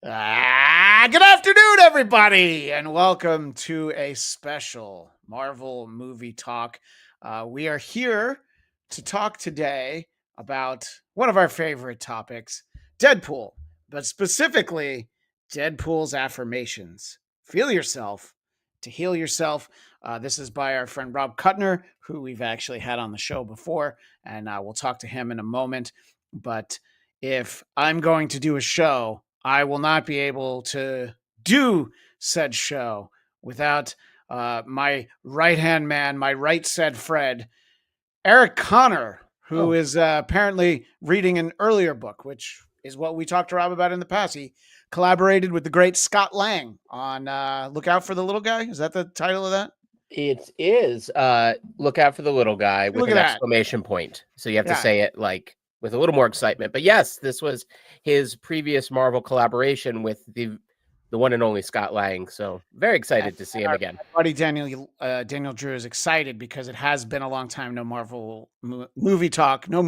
Good afternoon, everybody, and welcome to a special Marvel movie talk. We are here to talk today about one of our favorite topics, Deadpool, but specifically Deadpool's Affirmations. Feel yourself to heal yourself. This is by our friend Rob Kutner, who we've actually had on the show before, and we'll talk to him in a moment. But if I'm going to do a show, I will not be able to do said show without my right hand man, my right said Fred, Eric Conner, who is apparently reading an earlier book, which is what we talked to Rob about in the past. He collaborated with the great Scott Lang on Look Out for the Little Guy. Is that the title of that? It is. Look out for the little guy with an exclamation point. So you have to say it like with a little more excitement. But yes, this was his previous Marvel collaboration with the one and only Scott Lang. So very excited to see him again. My buddy Daniel Drew is excited because it has been a long time. No Marvel movie talk. We'll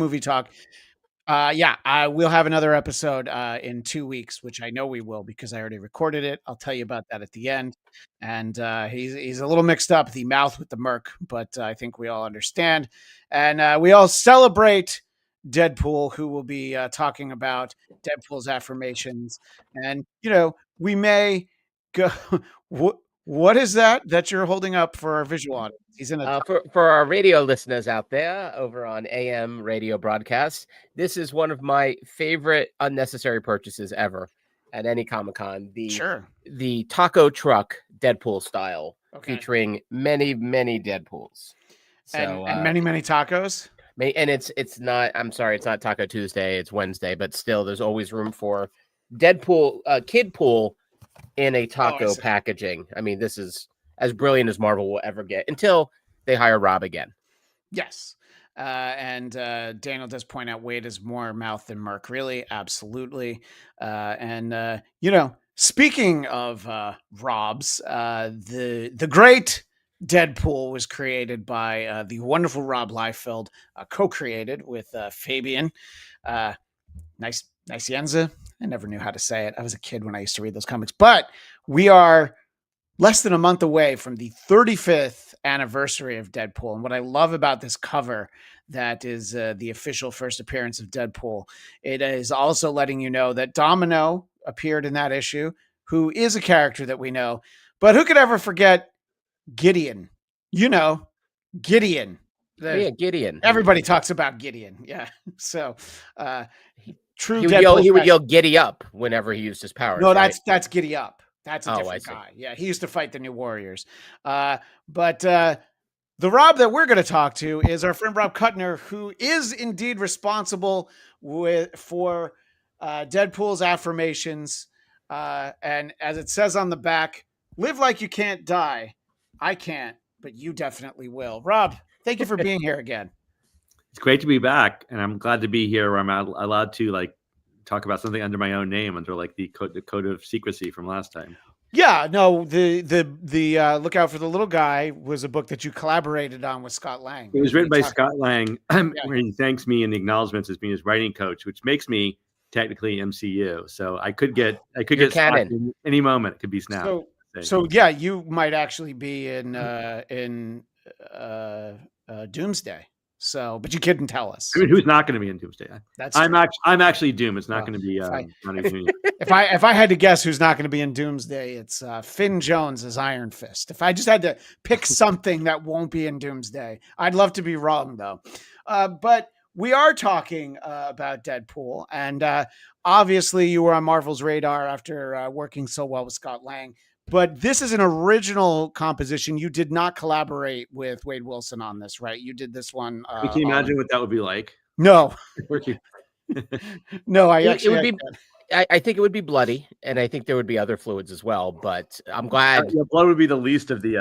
have another episode in 2 weeks, which I know we will because I already recorded it. I'll tell you about that at the end. And he's a little mixed up, the mouth with the Merc, but I think we all understand. And we all celebrate Deadpool, who will be talking about Deadpool's affirmations. And, we may go. What is that you're holding up for our visual audience? He's in for our radio listeners out there over on AM radio broadcast. This is one of my favorite unnecessary purchases ever at any Comic-Con. The taco truck Deadpool style, featuring many Deadpools. So and many tacos. And it's not. I'm sorry, it's not Taco Tuesday. It's Wednesday, but still, there's always room for Deadpool, Kid Pool in a taco packaging. I mean, this is as brilliant as Marvel will ever get until they hire Rob again. Yes. And Daniel does point out Wade is more mouth than Merc. Really? Absolutely. Speaking of Rob's, the great Deadpool was created by the wonderful Rob Liefeld, co-created with Fabian. Nicienza. I never knew how to say it. I was a kid when I used to read those comics. But we are less than a month away from the 35th anniversary of Deadpool. And what I love about this cover, that is the official first appearance of Deadpool, it is also letting you know that Domino appeared in that issue, who is a character that we know. But who could ever forget Gideon? Gideon. Gideon. Everybody talks about Gideon. Yeah. So true. He would yell "Giddy up" whenever he used his powers. No, that's Giddy Up. That's a different guy. Yeah, he used to fight the New Warriors. But the Rob that we're going to talk to is our friend Rob Kutner, who is indeed responsible for Deadpool's affirmations. And as it says on the back, live like you can't die. I can't, but you definitely will. Rob, thank you for being here again. It's great to be back, and I'm glad to be here where I'm allowed to talk about something under my own name, under the code of secrecy from last time. Yeah, no, the Look Out for the Little Guy was a book that you collaborated on with Scott Lang. It was written by Scott Lang, where he thanks me in the acknowledgments as being his writing coach, which makes me technically MCU. So I could get canon any moment. It could be snapped. So yeah, you might actually be in Doomsday. So, but you couldn't tell us. I mean, who's not going to be in Doomsday? I'm actually Doom. It's not going to be. If I had to guess who's not going to be in Doomsday, it's Finn Jones as Iron Fist. If I just had to pick something that won't be in Doomsday, I'd love to be wrong though. But we are talking about Deadpool, and obviously you were on Marvel's radar after working so well with Scott Lang. But this is an original composition. You did not collaborate with Wade Wilson on this, right? You did this one. Can you imagine what that would be like? No. No, I think it would be bloody, and I think there would be other fluids as well. But I'm glad blood would be the least of the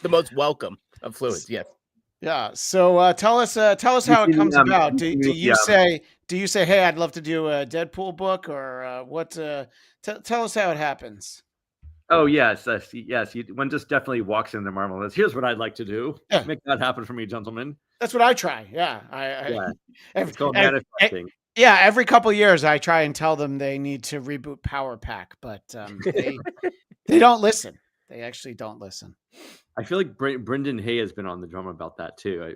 the most welcome of fluids. Yes. Yeah. So tell us how it comes about. Do you say, hey, I'd love to do a Deadpool book, or what? Tell us how it happens. Oh yes. One just definitely walks into Marvel and says, "Here's what I'd like to do. Yeah. Make that happen for me, gentlemen." That's what I try. Yeah. It's called manifesting. Yeah, every couple of years I try and tell them they need to reboot Power Pack, but they don't listen. They actually don't listen. I feel like Brendan Hay has been on the drum about that too.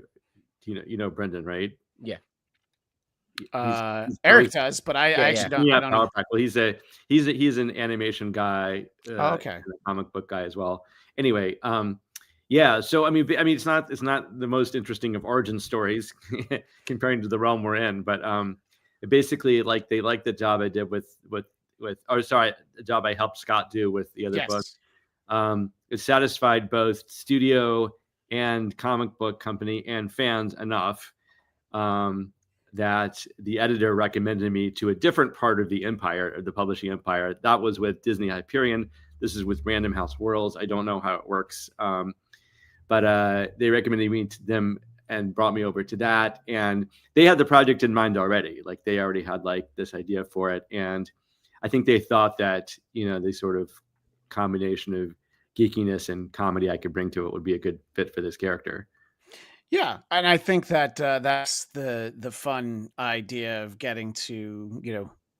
You know Brendan, right? Yeah. He's Eric does, but I actually don't. Yeah, I don't Power know. Pack. Well, he's an animation guy. Okay. And a comic book guy as well. Anyway, yeah. So I mean, it's not the most interesting of origin stories comparing to the realm we're in, but basically, like they like the job I did the job I helped Scott do with the other book. It satisfied both studio and comic book company and fans enough that the editor recommended me to a different part of the empire, of the publishing empire. That was with Disney Hyperion. This is with Random House Worlds. I don't know how it works, but they recommended me to them and brought me over to that. And they had the project in mind already. Like they already had like this idea for it. And I think they thought that, the sort of combination of geekiness and comedy I could bring to it would be a good fit for this character. Yeah, and I think that that's the fun idea of getting to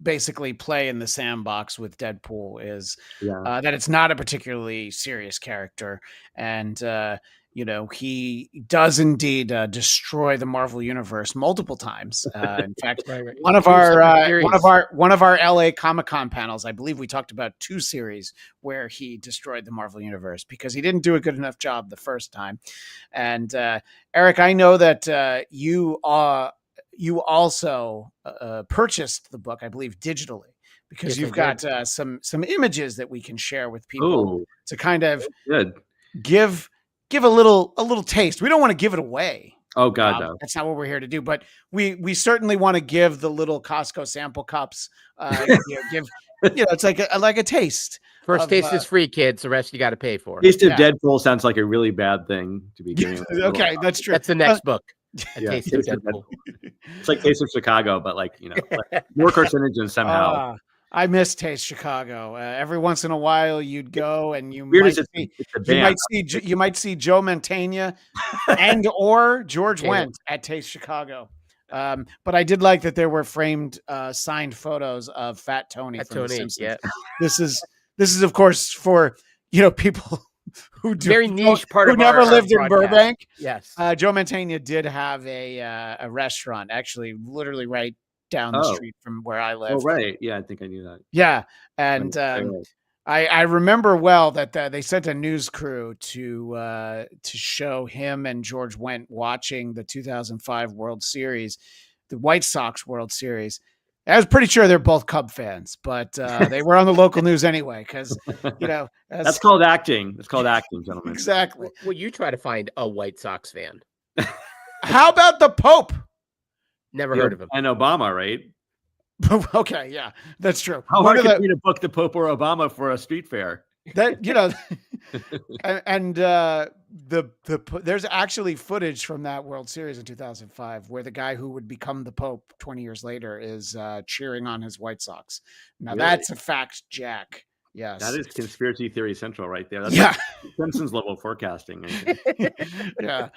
basically play in the sandbox with Deadpool is that it's not a particularly serious character, and he does indeed destroy the Marvel universe multiple times. In fact, one of our LA Comic-Con panels, I believe we talked about 2 series where he destroyed the Marvel universe because he didn't do a good enough job the first time. And Eric, I know that you also purchased the book, I believe, digitally, because you've got some images that we can share with people to kind of give a little taste. We don't want to give it away. Oh God, no. That's not what we're here to do. But we certainly want to give the little Costco sample cups. It's like a taste. First taste is free, kids. The rest you got to pay for. Taste of Deadpool sounds like a really bad thing to be giving. Okay, that's true. That's the next book. Taste of Deadpool. It's like Taste of Chicago, but like more carcinogen somehow. I miss Taste Chicago. Every once in a while, you'd go and you might see Joe Mantegna and or George Wendt at Taste Chicago. But I did like that there were framed signed photos of Fat Tony from The Simpsons. Yeah. This is of course for people who very niche part who of never lived in broadcast. Burbank. Yes, Joe Mantegna did have a restaurant, actually, literally right down the street from where I live. Oh, right. Yeah, I think I knew that. Yeah, and I remember well that they sent a news crew to show him and George Wendt watching the 2005 World Series, the White Sox World Series. I was pretty sure they're both Cub fans, but they were on the local news anyway because that's called acting. It's called acting, gentlemen. Exactly. Well, you try to find a White Sox fan. How about the Pope? Never heard of him. And Obama, right? Okay, yeah, that's true. How hard could it be to book the Pope or Obama for a street fair? That and there's actually footage from that World Series in 2005 where the guy who would become the Pope 20 years later is cheering on his White Sox. Now that's a fact, Jack. Yes, that is conspiracy theory central right there. That's like Simpsons level forecasting. Yeah,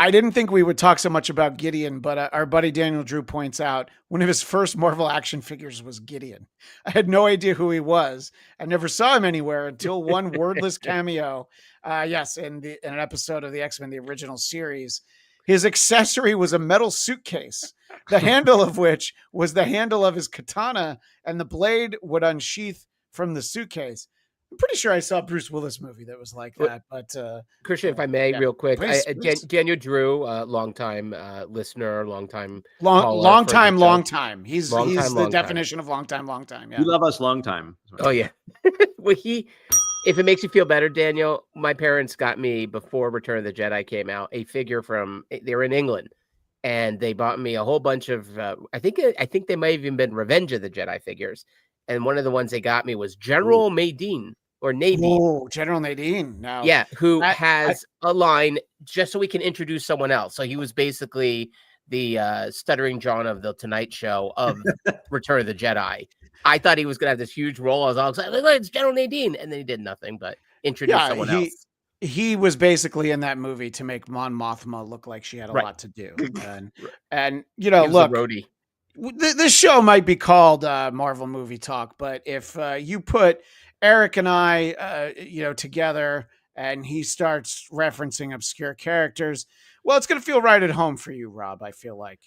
I didn't think we would talk so much about Gideon, but our buddy Daniel Drew points out one of his first Marvel action figures was Gideon. I had no idea who he was. I never saw him anywhere until one wordless cameo. In an episode of the X-Men, the original series. His accessory was a metal suitcase, the handle of which was the handle of his katana, and the blade would unsheath from the suitcase. I'm pretty sure I saw a Bruce Willis movie that was like that, but Christian, if I may, real quick, please. Daniel Drew, longtime listener, long time. He's the definition of long time. Yeah. You love us long time. Oh yeah. Well, if it makes you feel better, Daniel, my parents got me before Return of the Jedi came out a figure they were in England, and they bought me a whole bunch of. I think they might have even been Revenge of the Jedi figures, and one of the ones they got me was General Nadine. Or Nadine. Oh, General Nadine. No. Yeah, who has a line just so we can introduce someone else. So he was basically the stuttering John of the Tonight Show of Return of the Jedi. I thought he was going to have this huge role. I was all excited, like, it's General Nadine. And then he did nothing but introduce someone else. he was basically in that movie to make Mon Mothma look like she had a lot to do. And you know, look, this show might be called Marvel Movie Talk, but if you put Eric and I, together and he starts referencing obscure characters, well, it's going to feel right at home for you, Rob. I feel like,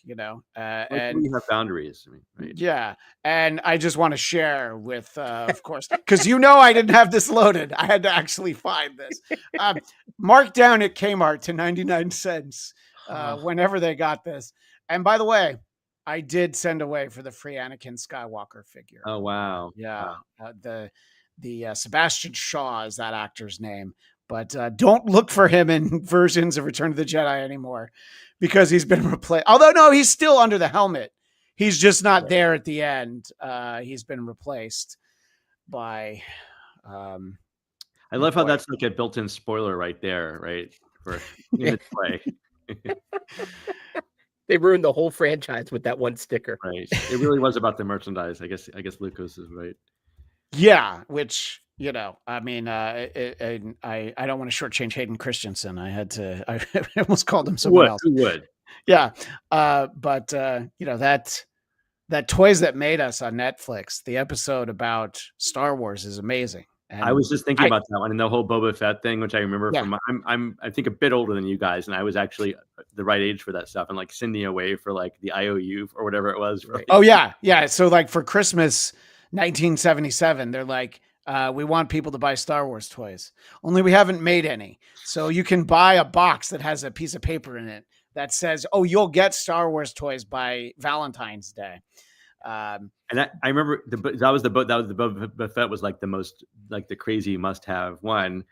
and we have boundaries. Right? Yeah. And I just want to share with, of course, because I didn't have this loaded. I had to actually find this. Marked down at Kmart to 99 cents whenever they got this. And by the way, I did send away for the free Anakin Skywalker figure. Oh, wow. Yeah. Wow. The Sebastian Shaw is that actor's name. But don't look for him in versions of Return of the Jedi anymore because he's been replaced. Although, no, he's still under the helmet. He's just not there at the end. He's been replaced by... I love how that's like a built-in spoiler right there, right? For in its way. They ruined the whole franchise with that one sticker. Right. It really was about the merchandise. I guess Lucas is right. Yeah, which... I mean, I don't want to shortchange Hayden Christensen. I almost called him someone else. Who would? Yeah. But that Toys That Made Us on Netflix, the episode about Star Wars is amazing. And I was just thinking about that one and the whole Boba Fett thing, which I remember from, I think a bit older than you guys. And I was actually the right age for that stuff and like sending away for like the IOU or whatever it was. Right? Oh yeah. Yeah. So like for Christmas, 1977, they're like, we want people to buy Star Wars toys. Only we haven't made any. So you can buy a box that has a piece of paper in it that says, "Oh, you'll get Star Wars toys by Valentine's Day." And I remember that was the Boba Fett was like the most like the crazy must-have one,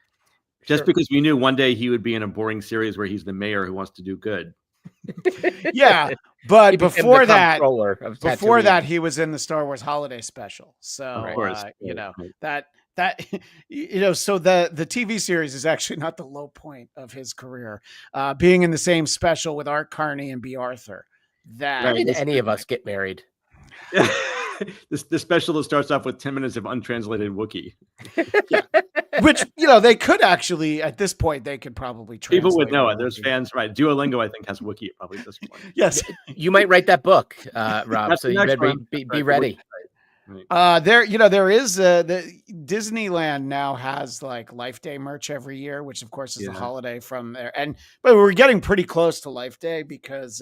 just because we knew one day he would be in a boring series where he's the mayor who wants to do good. Yeah, but before that, he was in the Star Wars Holiday Special. So so the TV series is actually not the low point of his career. Being in the same special with Art Carney and B. Arthur. Why did any of us get married? The special that starts off with 10 minutes of untranslated Wookiee. Yeah. Which, they could actually, at this point, they could probably translate. People would know it. There's fans, right? Duolingo, I think, has Wookiee probably at this point. Yes. You might write that book, Rob, so you better be ready. There is the Disneyland now has like Life Day merch every year, which of course is a holiday from there. But we're getting pretty close to Life Day because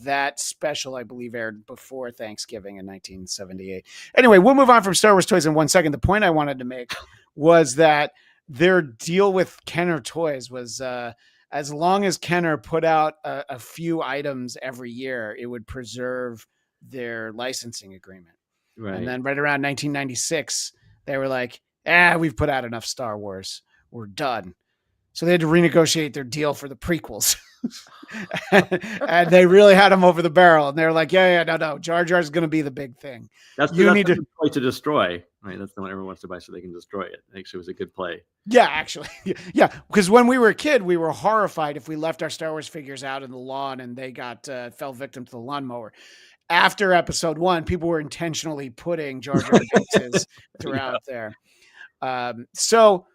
that special, I believe, aired before Thanksgiving in 1978. Anyway, we'll move on from Star Wars toys in 1 second. The point I wanted to make was that their deal with Kenner Toys was as long as Kenner put out a few items every year, it would preserve their licensing agreement. Right. And then right around 1996, they were like, we've put out enough Star Wars. We're done. So they had to renegotiate their deal for the prequels. And they really had them over the barrel. And they're like, no. Jar Jar is going to be the big thing. That's the play to destroy. Right. That's the one everyone wants to buy so they can destroy it. Actually, it was a good play. Yeah, actually. Yeah. Because when we were a kid, we were horrified if we left our Star Wars figures out in the lawn and they fell victim to the lawnmower. After episode 1, people were intentionally putting Jar Jar boxes throughout there. So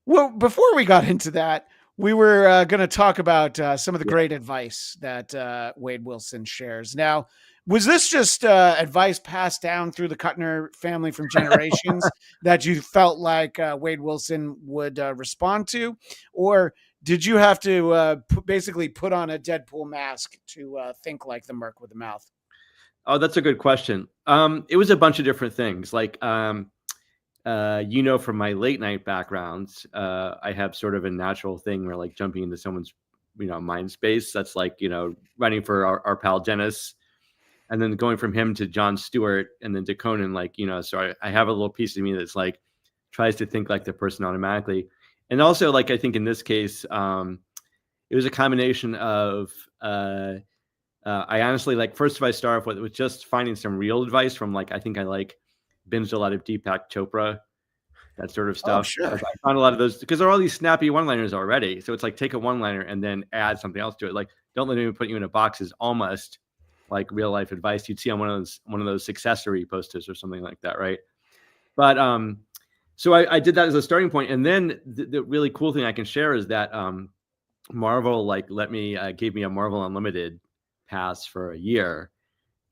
before we got into that, we were going to talk about some of the great advice that Wade Wilson shares. Now, was this just advice passed down through the Kutner family from generations that you felt like Wade Wilson would respond to? Or did you have to basically put on a Deadpool mask to think like the Merc with the mouth? Oh, that's a good question. It was a bunch of different things. Like, from my late night backgrounds, I have sort of a natural thing where like jumping into someone's, mind space. That's like, writing for our pal Dennis, and then going from him to Jon Stewart and then to Conan, like, so I have a little piece of me that's like, tries to think like the person automatically. And also like, I think in this case, it was a combination of, I honestly like, first if I start off with just finding some real advice from like, I think I like binged a lot of Deepak Chopra, that sort of stuff. Oh, sure. I found a lot of those because there are all these snappy one-liners already. So it's like, take a one-liner and then add something else to it. Like, don't let anyone put you in a box is almost like real life advice you'd see on one of those successory posters or something like that. Right. But, So I did that as a starting point, and then the really cool thing I can share is that Marvel gave me a Marvel Unlimited pass for a year,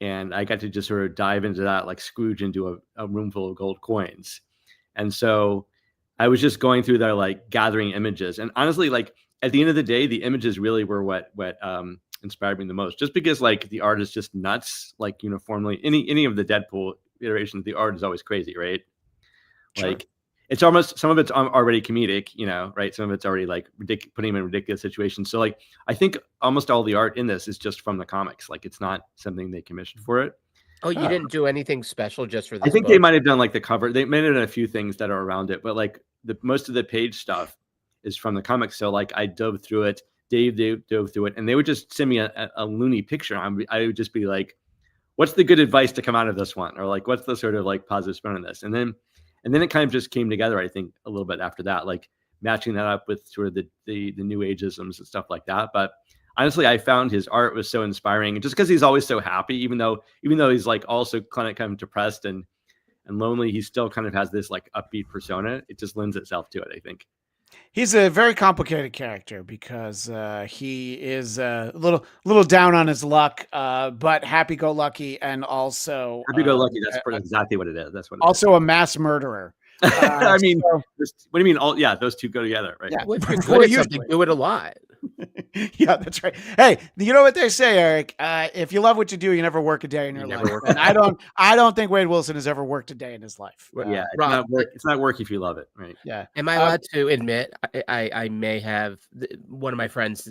and I got to just sort of dive into that like Scrooge into a room full of gold coins. And so I was just going through there, like gathering images, and honestly, like at the end of the day, the images really were what inspired me the most, just because like the art is just nuts. Like uniformly, any of the Deadpool iterations, the art is always crazy, right? Sure. Like it's almost, some of it's already comedic, right? Some of it's already like putting him in ridiculous situations. So like, I think almost all the art in this is just from the comics. Like it's not something they commissioned for it. Oh, you didn't do anything special just for this? I think book? they might have done like the cover. They may have done a few things that are around it, but like most of the page stuff is from the comics. So like I dove through it, Dave dove through it, and they would just send me a loony picture. I would just be like, what's the good advice to come out of this one? Or like, what's the sort of like positive spin on this? And then it kind of just came together, I think, a little bit after that, like matching that up with sort of the new ageisms and stuff like that. But honestly, I found his art was so inspiring, and just because he's always so happy, even though he's like also kind of depressed and lonely, he still kind of has this like upbeat persona. It just lends itself to it, I think. He's a very complicated character because he is a little down on his luck, but happy-go-lucky, and also happy-go-lucky. That's exactly what it is. That's what. Also a mass murderer. I mean, what do you mean? Those two go together, right? Yeah, if you're good at something, do it a lot. Yeah, that's right. Hey, you know what they say, Eric? If you love what you do, you never work a day in your life. And I don't think Wade Wilson has ever worked a day in his life. Yeah, it's not work if you love it, right? Yeah. Am I allowed to admit I may have one of my friends?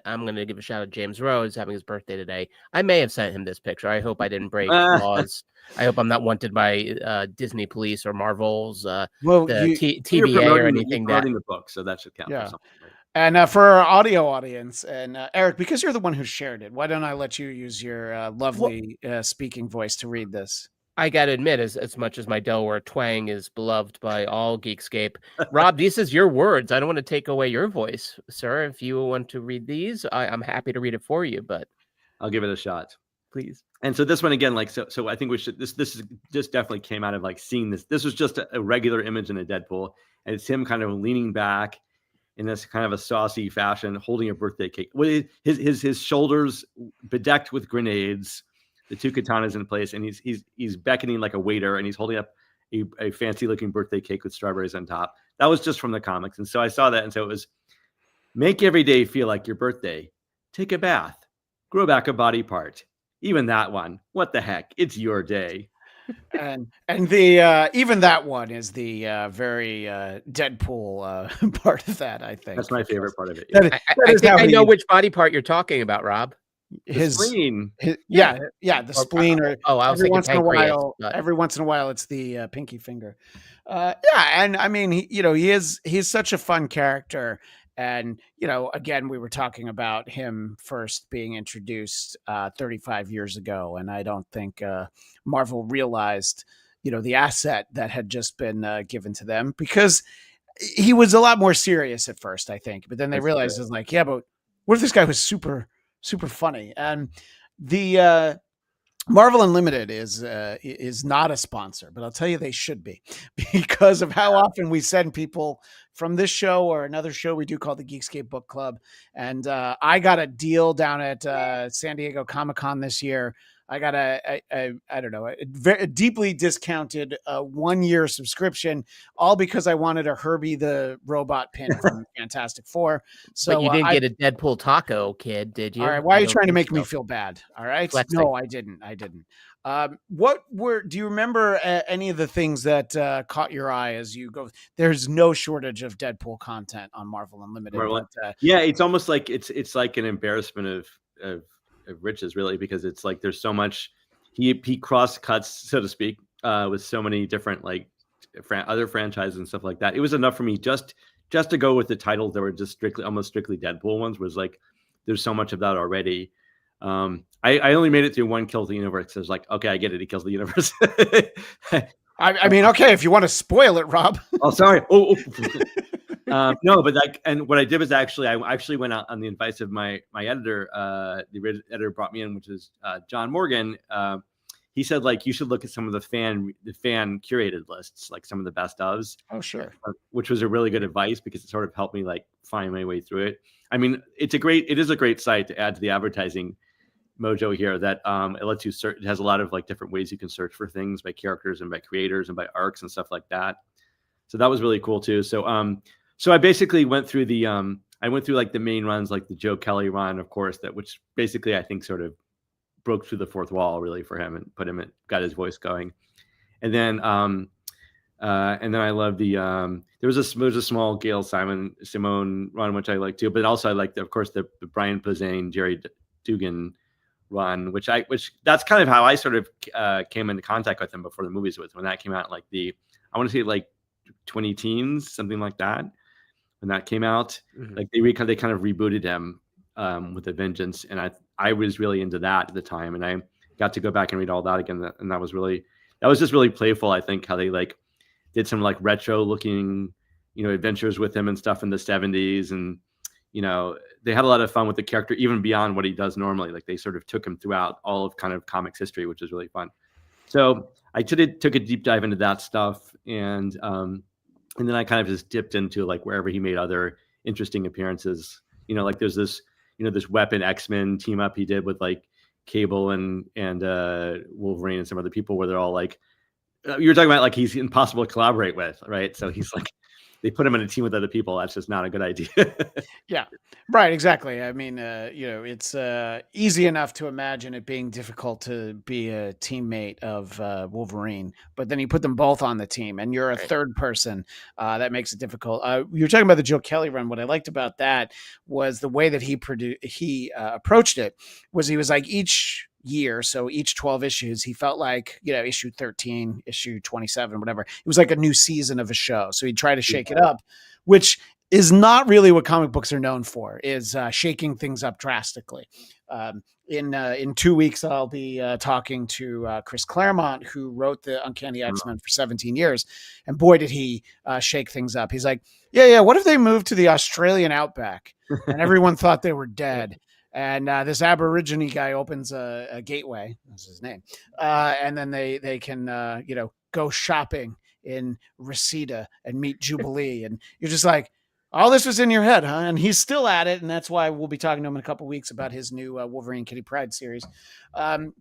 I'm going to give a shout out. James Rose having his birthday today. I may have sent him this picture. I hope I didn't break laws. I hope I'm not wanted by Disney police or Marvel's TVA or anything. You're promoting the book, so that should count. Yeah. For something, right? And for our audio audience, and Eric, because you're the one who shared it, why don't I let you use your lovely speaking voice to read this? I got to admit, as much as my Delaware twang is beloved by all Geekscape, Rob, this is your words. I don't want to take away your voice, sir. If you want to read these, I'm happy to read it for you, but I'll give it a shot. Please. And so this one again, like, so I think we should, this is just definitely came out of like seeing this. This was just a regular image in a Deadpool, and it's him kind of leaning back in this kind of a saucy fashion, holding a birthday cake with his shoulders bedecked with grenades, the two katanas in place, and he's beckoning like a waiter, and he's holding up a fancy looking birthday cake with strawberries on top. That was just from the comics. And so I saw that, and so it was make every day feel like your birthday. Take a bath, grow back a body part. Even that one, what the heck? It's your day. And the even that one is the very Deadpool part of that. I think that's my favorite part of it. Yeah. I think I know which body part you're talking about, Rob. His spleen. Yeah, the spleen. Or every once in a while, it's the pinky finger. And I mean, he's such a fun character. And, again, we were talking about him first being introduced 35 years ago. And I don't think Marvel realized, the asset that had just been given to them, because he was a lot more serious at first, I think. But then they realized it's like, yeah, but what if this guy was super, super funny? And the Marvel Unlimited is not a sponsor, but I'll tell you they should be, because of how often we send people from this show or another show we do called the Geekscape Book Club. And I got a deal down at San Diego Comic-Con this year. I got a deeply discounted 1-year subscription, all because I wanted a Herbie the Robot pin from Fantastic Four. So but you didn't get a Deadpool taco, kid, did you? All right, why are you trying to make me feel bad? All right, flexing. No, I didn't. Do you remember any of the things that caught your eye as you go? There's no shortage of Deadpool content on Marvel Unlimited. Yeah, it's almost like it's like an embarrassment of riches, really, because it's like there's so much. He cross cuts, so to speak, with so many different like other franchises and stuff like that. It was enough for me just to go with the titles that were just almost strictly Deadpool ones. Was like there's so much of that already. I only made it through one Kill the Universe. I was like, okay, I get it. He kills the universe. I mean, okay, if you want to spoil it, Rob. Oh, sorry. No, but and what I did was I actually went out on the advice of my editor. The editor brought me in, which is John Morgan. he said like you should look at some of the fan curated lists, like some of the best ofs. Oh, sure. Which was a really good advice because it sort of helped me like find my way through it. I mean, it is a great site to add to the advertising mojo here that it lets you search. It has a lot of like different ways you can search for things by characters and by creators and by arcs and stuff like that. So that was really cool too. So I basically went through like the main runs, like the Joe Kelly run, of course, which basically I think sort of broke through the fourth wall really for him and got his voice going. And then I love there was a small Gail Simone run, which I like too, but also I liked, of course, the Brian Posehn, Jerry Dugan run, which that's kind of how I sort of came into contact with him before the movies when that came out, like I want to say like 20 teens, something like that. When that came out, like they kind of rebooted him with a vengeance, and I was really into that at the time, and I got to go back and read all that again, and that was just really playful. I think how they like did some like retro looking, adventures with him and stuff in the 70s, and they had a lot of fun with the character even beyond what he does normally. Like they sort of took him throughout all of kind of comics history, which was really fun. So I took a deep dive into that stuff, and then I kind of just dipped into like wherever he made other interesting appearances. Like there's this, this Weapon X-Men team up he did with like Cable and Wolverine and some other people where they're all like, you were talking about like he's impossible to collaborate with, right? So he's like, they put him in a team with other people. That's just not a good idea. Yeah, right. Exactly. I mean, it's easy enough to imagine it being difficult to be a teammate of Wolverine, but then you put them both on the team and you're a third person. That makes it difficult. You were talking about the Joe Kelly run. What I liked about that was the way that he approached it was he was like each year, so each 12 issues, he felt like, issue 13, issue 27, whatever, it was like a new season of a show. So he'd try to shake it up, which is not really what comic books are known for, is shaking things up drastically. In 2 weeks, I'll be talking to Chris Claremont, who wrote the Uncanny X-Men for 17 years. And boy, did he shake things up. He's like, yeah, what if they moved to the Australian outback and everyone thought they were dead? And this Aborigine guy opens a gateway, that's his name, and then they can go shopping in Reseda and meet Jubilee, and you're just like, all this was in your head, huh? And he's still at it, and that's why we'll be talking to him in a couple of weeks about his new Wolverine Kitty Pryde series.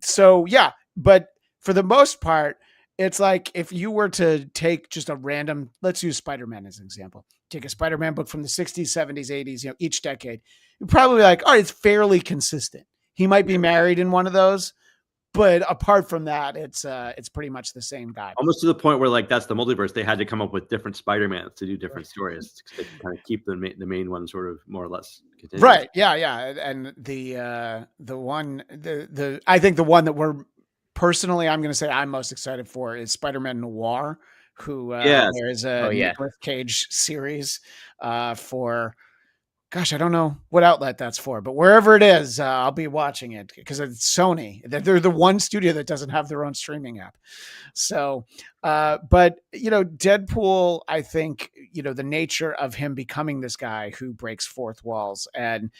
So yeah, but for the most part, it's like if you were to take just a random, let's use Spider-Man as an example. Take a Spider-Man book from the 60s, 70s, 80s, each decade. You're probably like, all right, it's fairly consistent. He might be married in one of those, but apart from that, it's pretty much the same guy. Almost to the point where like that's the multiverse. They had to come up with different Spider-Mans to do different stories to kind of keep the main one sort of more or less continuous. Right. Yeah. And I think the one that we're personally, I'm going to say I'm most excited for is Spider-Man Noir, who there is a Nicolas Cage series for. Gosh, I don't know what outlet that's for, but wherever it is, I'll be watching it because it's Sony. They're the one studio that doesn't have their own streaming app. So, but Deadpool, I think, the nature of him becoming this guy who breaks fourth walls and,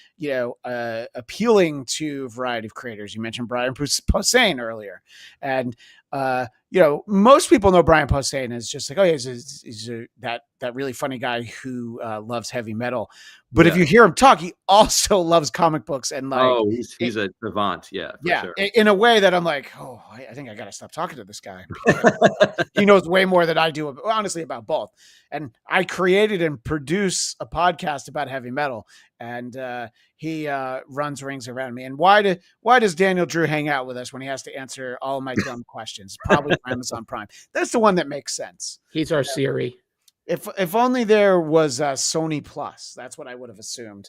appealing to a variety of creators. You mentioned Brian Posehn earlier, and most people know Brian Posehn as just like, oh, he's that really funny guy who loves heavy metal. But if you hear him talk, he also loves comic books and like, he's a savant, sure. In a way that I'm like, I think I got to stop talking to this guy. He knows way more than I do, honestly, about both. And I created and produce a podcast about heavy metal, and he runs rings around me. And why does Daniel Drew hang out with us when he has to answer all my dumb questions? Probably for Amazon Prime. That's the one that makes sense. He's our Siri. If only there was Sony Plus, that's what I would have assumed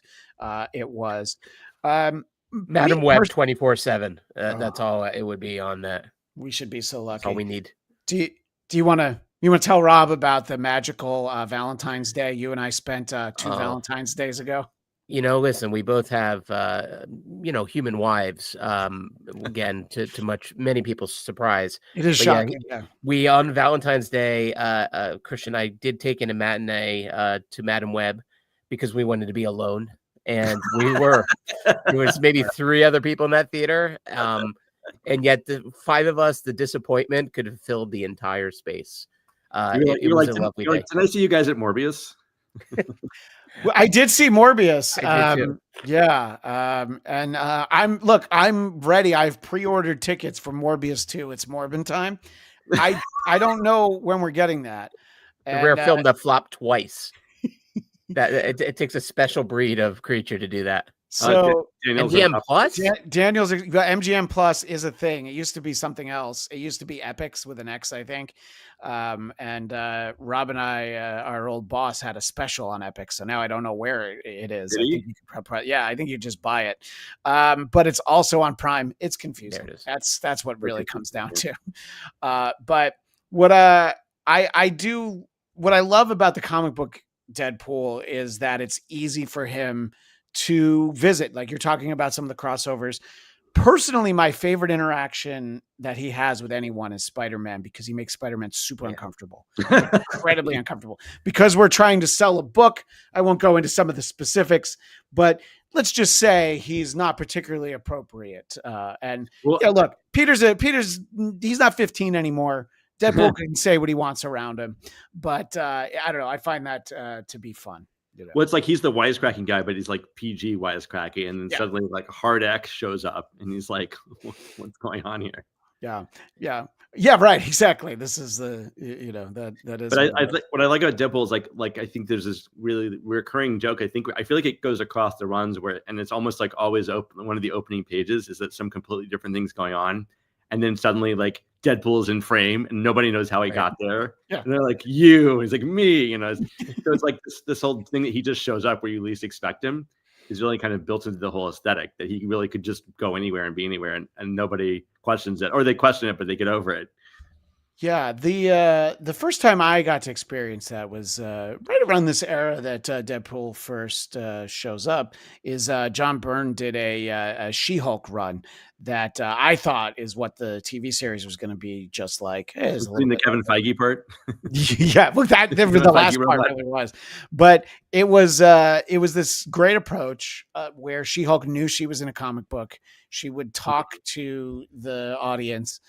it was. Madam Web 24/7. That's all it would be on that. We should be so lucky. That's all we need. Do you want to tell Rob about the magical Valentine's Day you and I spent 2 Valentine's Days ago? Listen, we both have, human wives. Again, to many people's surprise, it is shocking. Yeah. We on Valentine's Day, Christian and I did take in a matinee to Madam Web because we wanted to be alone, and we were. There was maybe 3 other people in that theater. And yet the 5 of us, the disappointment could have filled the entire space. It was a lovely day. Did I see you guys at Morbius? Well, I did see Morbius. I did too. Yeah. And I'm ready. I've pre-ordered tickets for Morbius 2. It's Morbin time. I don't know when we're getting that. The rare film that flopped twice. That it takes a special breed of creature to do that. So MGM Plus? Daniel's MGM Plus is a thing. It used to be something else. It used to be Epics with an X, I think. And Rob and I, our old boss, had a special on Epics. So now I don't know where it is. I think I think you just buy it. But it's also on Prime. It's confusing. There it is. That's what really comes down to. But what I love about the comic book Deadpool is that it's easy for him to visit. Like you're talking about some of the crossovers. Personally, my favorite interaction that he has with anyone is Spider-Man, because he makes Spider-Man super uncomfortable, incredibly uncomfortable, because we're trying to sell a book. I won't go into some of the specifics, but let's just say he's not particularly appropriate. Look, Peter's he's not 15 anymore. Deadpool can say what he wants around him, but I don't know. I find that to be fun. You know? Well, it's like he's the wisecracking guy, but he's like PG wisecracking, and then suddenly like Hard X shows up, and he's like, "What's going on here?" Yeah, right, exactly. This is the that is. But what I like about Deadpool is like I think there's this really recurring joke. I feel like it goes across the runs and it's almost like always open. One of the opening pages is that some completely different things going on, and then suddenly like Deadpool is in frame and nobody knows how he got there. Yeah. And they're like, you, he's like, me, so it's like this whole thing that he just shows up where you least expect him is really kind of built into the whole aesthetic, that he really could just go anywhere and be anywhere, and nobody questions it, or they question it, but they get over it. Yeah, the first time I got to experience that was right around this era that Deadpool first shows up. Is John Byrne did a She-Hulk run that I thought is what the TV series was going to be, just like. Including the Kevin Feige part. Yeah, well, that the last part really was, but it was this great approach where She-Hulk knew she was in a comic book. She would talk to the audience.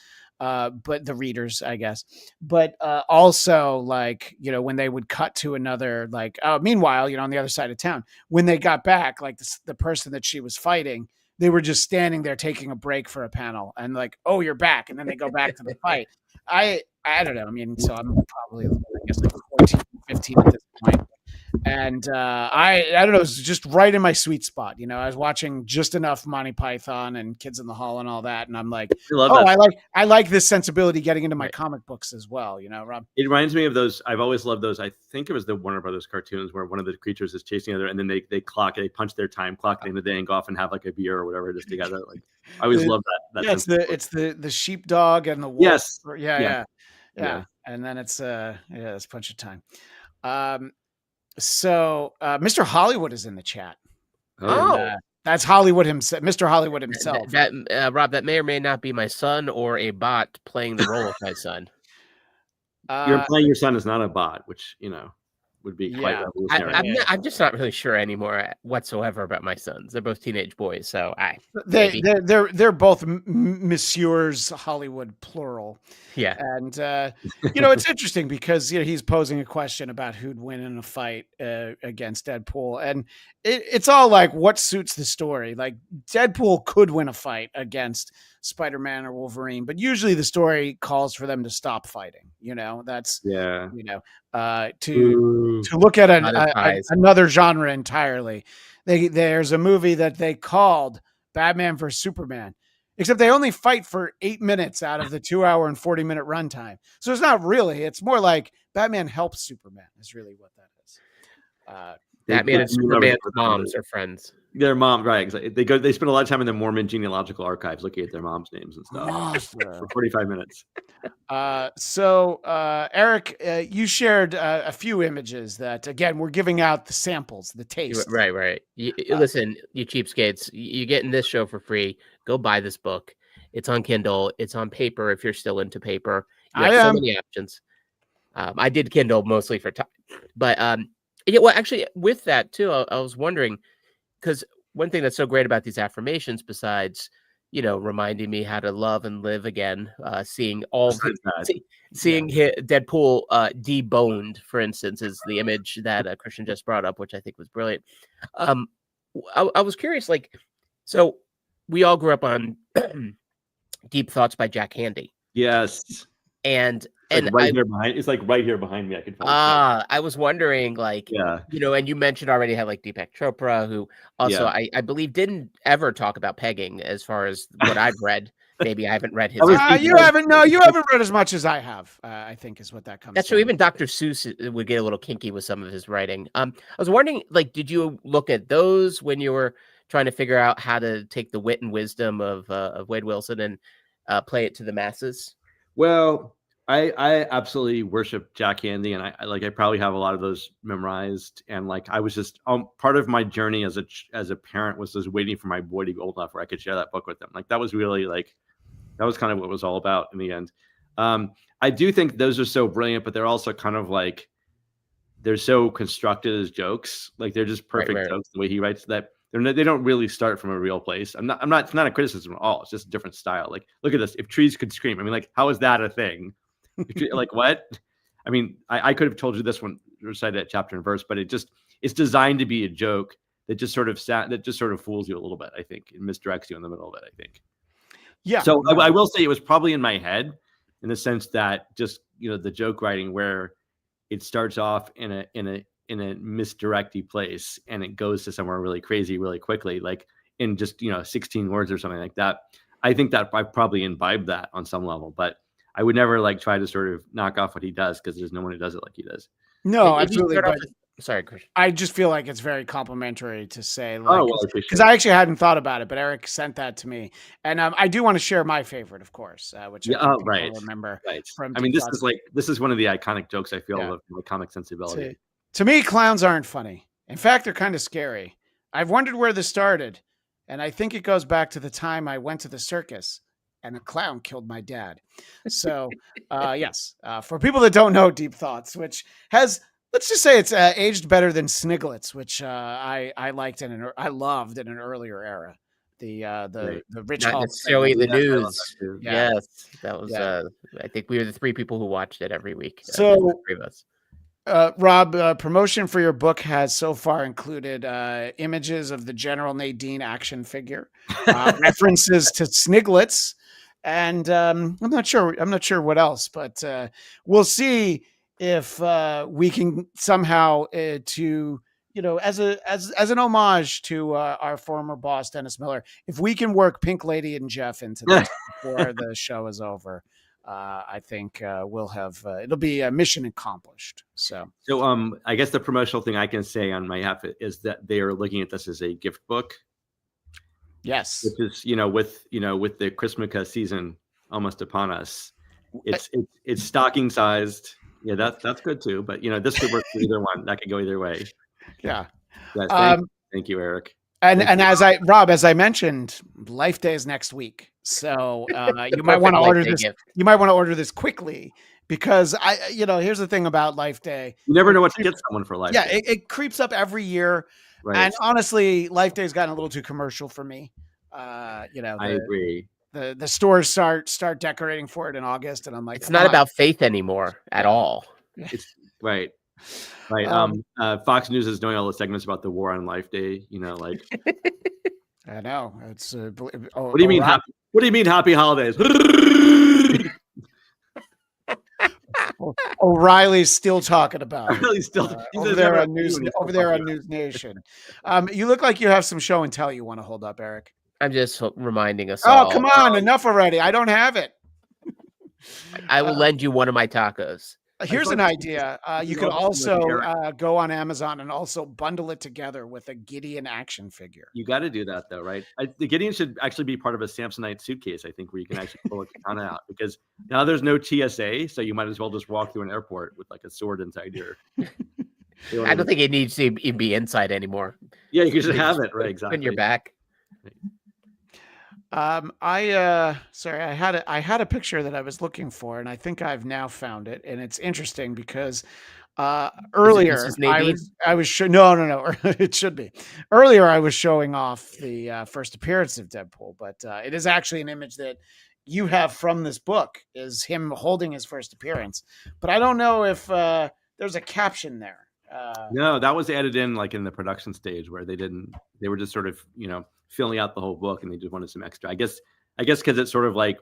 But the readers, I guess, but also like, when they would cut to another, like, meanwhile, on the other side of town, when they got back, like the person that she was fighting, they were just standing there taking a break for a panel and like, oh, you're back. And then they go back to the fight. I don't know. I mean, so I'm probably, I guess, like 14, 15 at this point. And I don't know, it was just right in my sweet spot. I was watching just enough Monty Python and Kids in the Hall and all that, and I'm like, I like this sensibility getting into my comic books as well. Rob. It reminds me of those. I've always loved those. I think it was the Warner Brothers cartoons where one of the creatures is chasing the other, and then they punch their time clock at the end of the day and go off and have like a beer or whatever just together. Like I always love that. Yeah, it's the sheepdog and the wolf. Yes. Yeah. And then it's it's punch of time. So Mr. Hollywood is in the chat. That's Hollywood himself, Mr. Hollywood himself. That Rob, that may or may not be my son or a bot playing the role of my son. You're implying your son is not a bot, which would be quite revolutionary. I'm just not really sure anymore whatsoever about my sons. They're both teenage boys, so they're both Messieurs Hollywood, plural. Yeah, and it's interesting because he's posing a question about who'd win in a fight against Deadpool, and it's all like what suits the story. Like Deadpool could win a fight against Spider-Man or Wolverine, but usually the story calls for them to stop fighting. That's to look at another genre entirely. There's a movie that they called Batman vs Superman, except they only fight for 8 minutes out of the 2 hour and 40-minute runtime. So it's not really. It's more like Batman helps Superman is really what that is. Batman and Superman's moms are friends. Their mom, right? Exactly. They spend a lot of time in the Mormon genealogical archives looking at their mom's names and stuff for 45 minutes. So Eric, you shared a few images that, again, we're giving out the samples, the taste. Right. Listen, you cheapskates, you're getting this show for free. Go buy this book. It's on Kindle. It's on paper if you're still into paper. You have so many options. I did Kindle mostly for time, but well, actually, with that too, I was wondering, because one thing that's so great about these affirmations, besides reminding me how to love and live again. Seeing seeing Deadpool deboned, for instance, is the image that Christian just brought up, which I think was brilliant. I was curious, so we all grew up on Deep Thoughts by Jack Handey. Yes. And it's like right here behind me. I could I was wondering, and you mentioned already how Deepak Chopra, who also I believe didn't ever talk about pegging, as far as what I've read. Maybe I haven't read his. You haven't read as much as I have. I think is what that comes. That's true. Even Dr. Seuss would get a little kinky with some of his writing. I was wondering, did you look at those when you were trying to figure out how to take the wit and wisdom of Wade Wilson and play it to the masses? Well, I absolutely worship Jack Handey, and I probably have a lot of those memorized. And I was just part of my journey as a parent was just waiting for my boy to be old enough where I could share that book with them. That was really that was kind of what it was all about in the end. I do think those are so brilliant, but they're also kind of they're so constructed as jokes. They're just perfect jokes the way he writes that. They don't really start from a real place. It's not a criticism at all. It's just a different style. Look at this. If trees could scream, I mean, how is that a thing? What? I mean, I could have told you this one, recited it chapter and verse, but it's designed to be a joke that just sort of fools you a little bit, I think, and misdirects you in the middle of it, I think. Yeah. So I will say it was probably in my head, in the sense that just, the joke writing where it starts off in a misdirecty place and it goes to somewhere really crazy really quickly, in just 16 words or something like that. I think that I probably imbibed that on some level, but I would never try to sort of knock off what he does, because there's no one who does it like he does. No, absolutely. Sorry, Christian. I just feel like it's very complimentary to say, because I actually hadn't thought about it, but Eric sent that to me, and I do want to share my favorite, of course, which I remember. Right. From this is one of the iconic jokes I feel of my comic sensibility. To me, clowns aren't funny. In fact, they're kind of scary. I've wondered where this started, and I think it goes back to the time I went to the circus and a clown killed my dad. So, yes, for people that don't know Deep Thoughts, which has, let's just say it's aged better than Sniglets, which I liked I loved in an earlier era. The Rich Not Hulk necessarily the news. Yes, that was. I think we were the three people who watched it every week. So, the three of us. Rob, promotion for your book has so far included images of the General Nadine action figure, references to Sniglets, and I'm not sure what else, but we'll see if we can somehow to as an homage to our former boss Dennis Miller, if we can work Pink Lady and Jeff into this before the show is over. I think we'll have it'll be a mission accomplished. So I guess the promotional thing I can say on my behalf is that they are looking at this as a gift book. Yes, which is with the Christmas season almost upon us, it's stocking sized. Yeah, that's good too. But this could work for either one. That could go either way. Yeah. Yes, thank you, Eric. And as I mentioned, Life Day is next week, so you might want to order this. You might want to order this quickly, because here's the thing about Life Day. You never know what to get someone for Life Day. Yeah, it creeps up every year, right. And honestly, Life Day's gotten a little too commercial for me. I agree. The stores start decorating for it in August, and I'm like, it's not about faith anymore at all. It's right. Right. Fox News is doing all the segments about the war on Life Day. I know it's. What do you mean? What do you mean? Happy holidays. O'Reilly's still talking about it. O'Reilly's still over there on News Nation. You look like you have some show and tell you want to hold up, Eric. I'm just reminding us. Oh, come on! Enough already. I don't have it. I will lend you one of my tacos. Here's an idea. You could also go on Amazon and also bundle it together with a Gideon action figure. You got to do that, though, right? The Gideon should actually be part of a Samsonite suitcase, I think, where you can actually pull a katana out, because now there's no TSA, so you might as well just walk through an airport with a sword inside your. I don't think it needs to be inside anymore. Yeah, you should have it, right? Exactly. On your back. Right. I had a picture that I was looking for, and I think I've now found it. And it's interesting because Earlier, I was no, it should be. Earlier, I was showing off the first appearance of Deadpool, but it is actually an image that you have from this book, is him holding his first appearance. But I don't know if there's a caption there. No, that was added in like in the production stage where they were just sort of, filling out the whole book and they just wanted some extra. I guess because it's sort of like,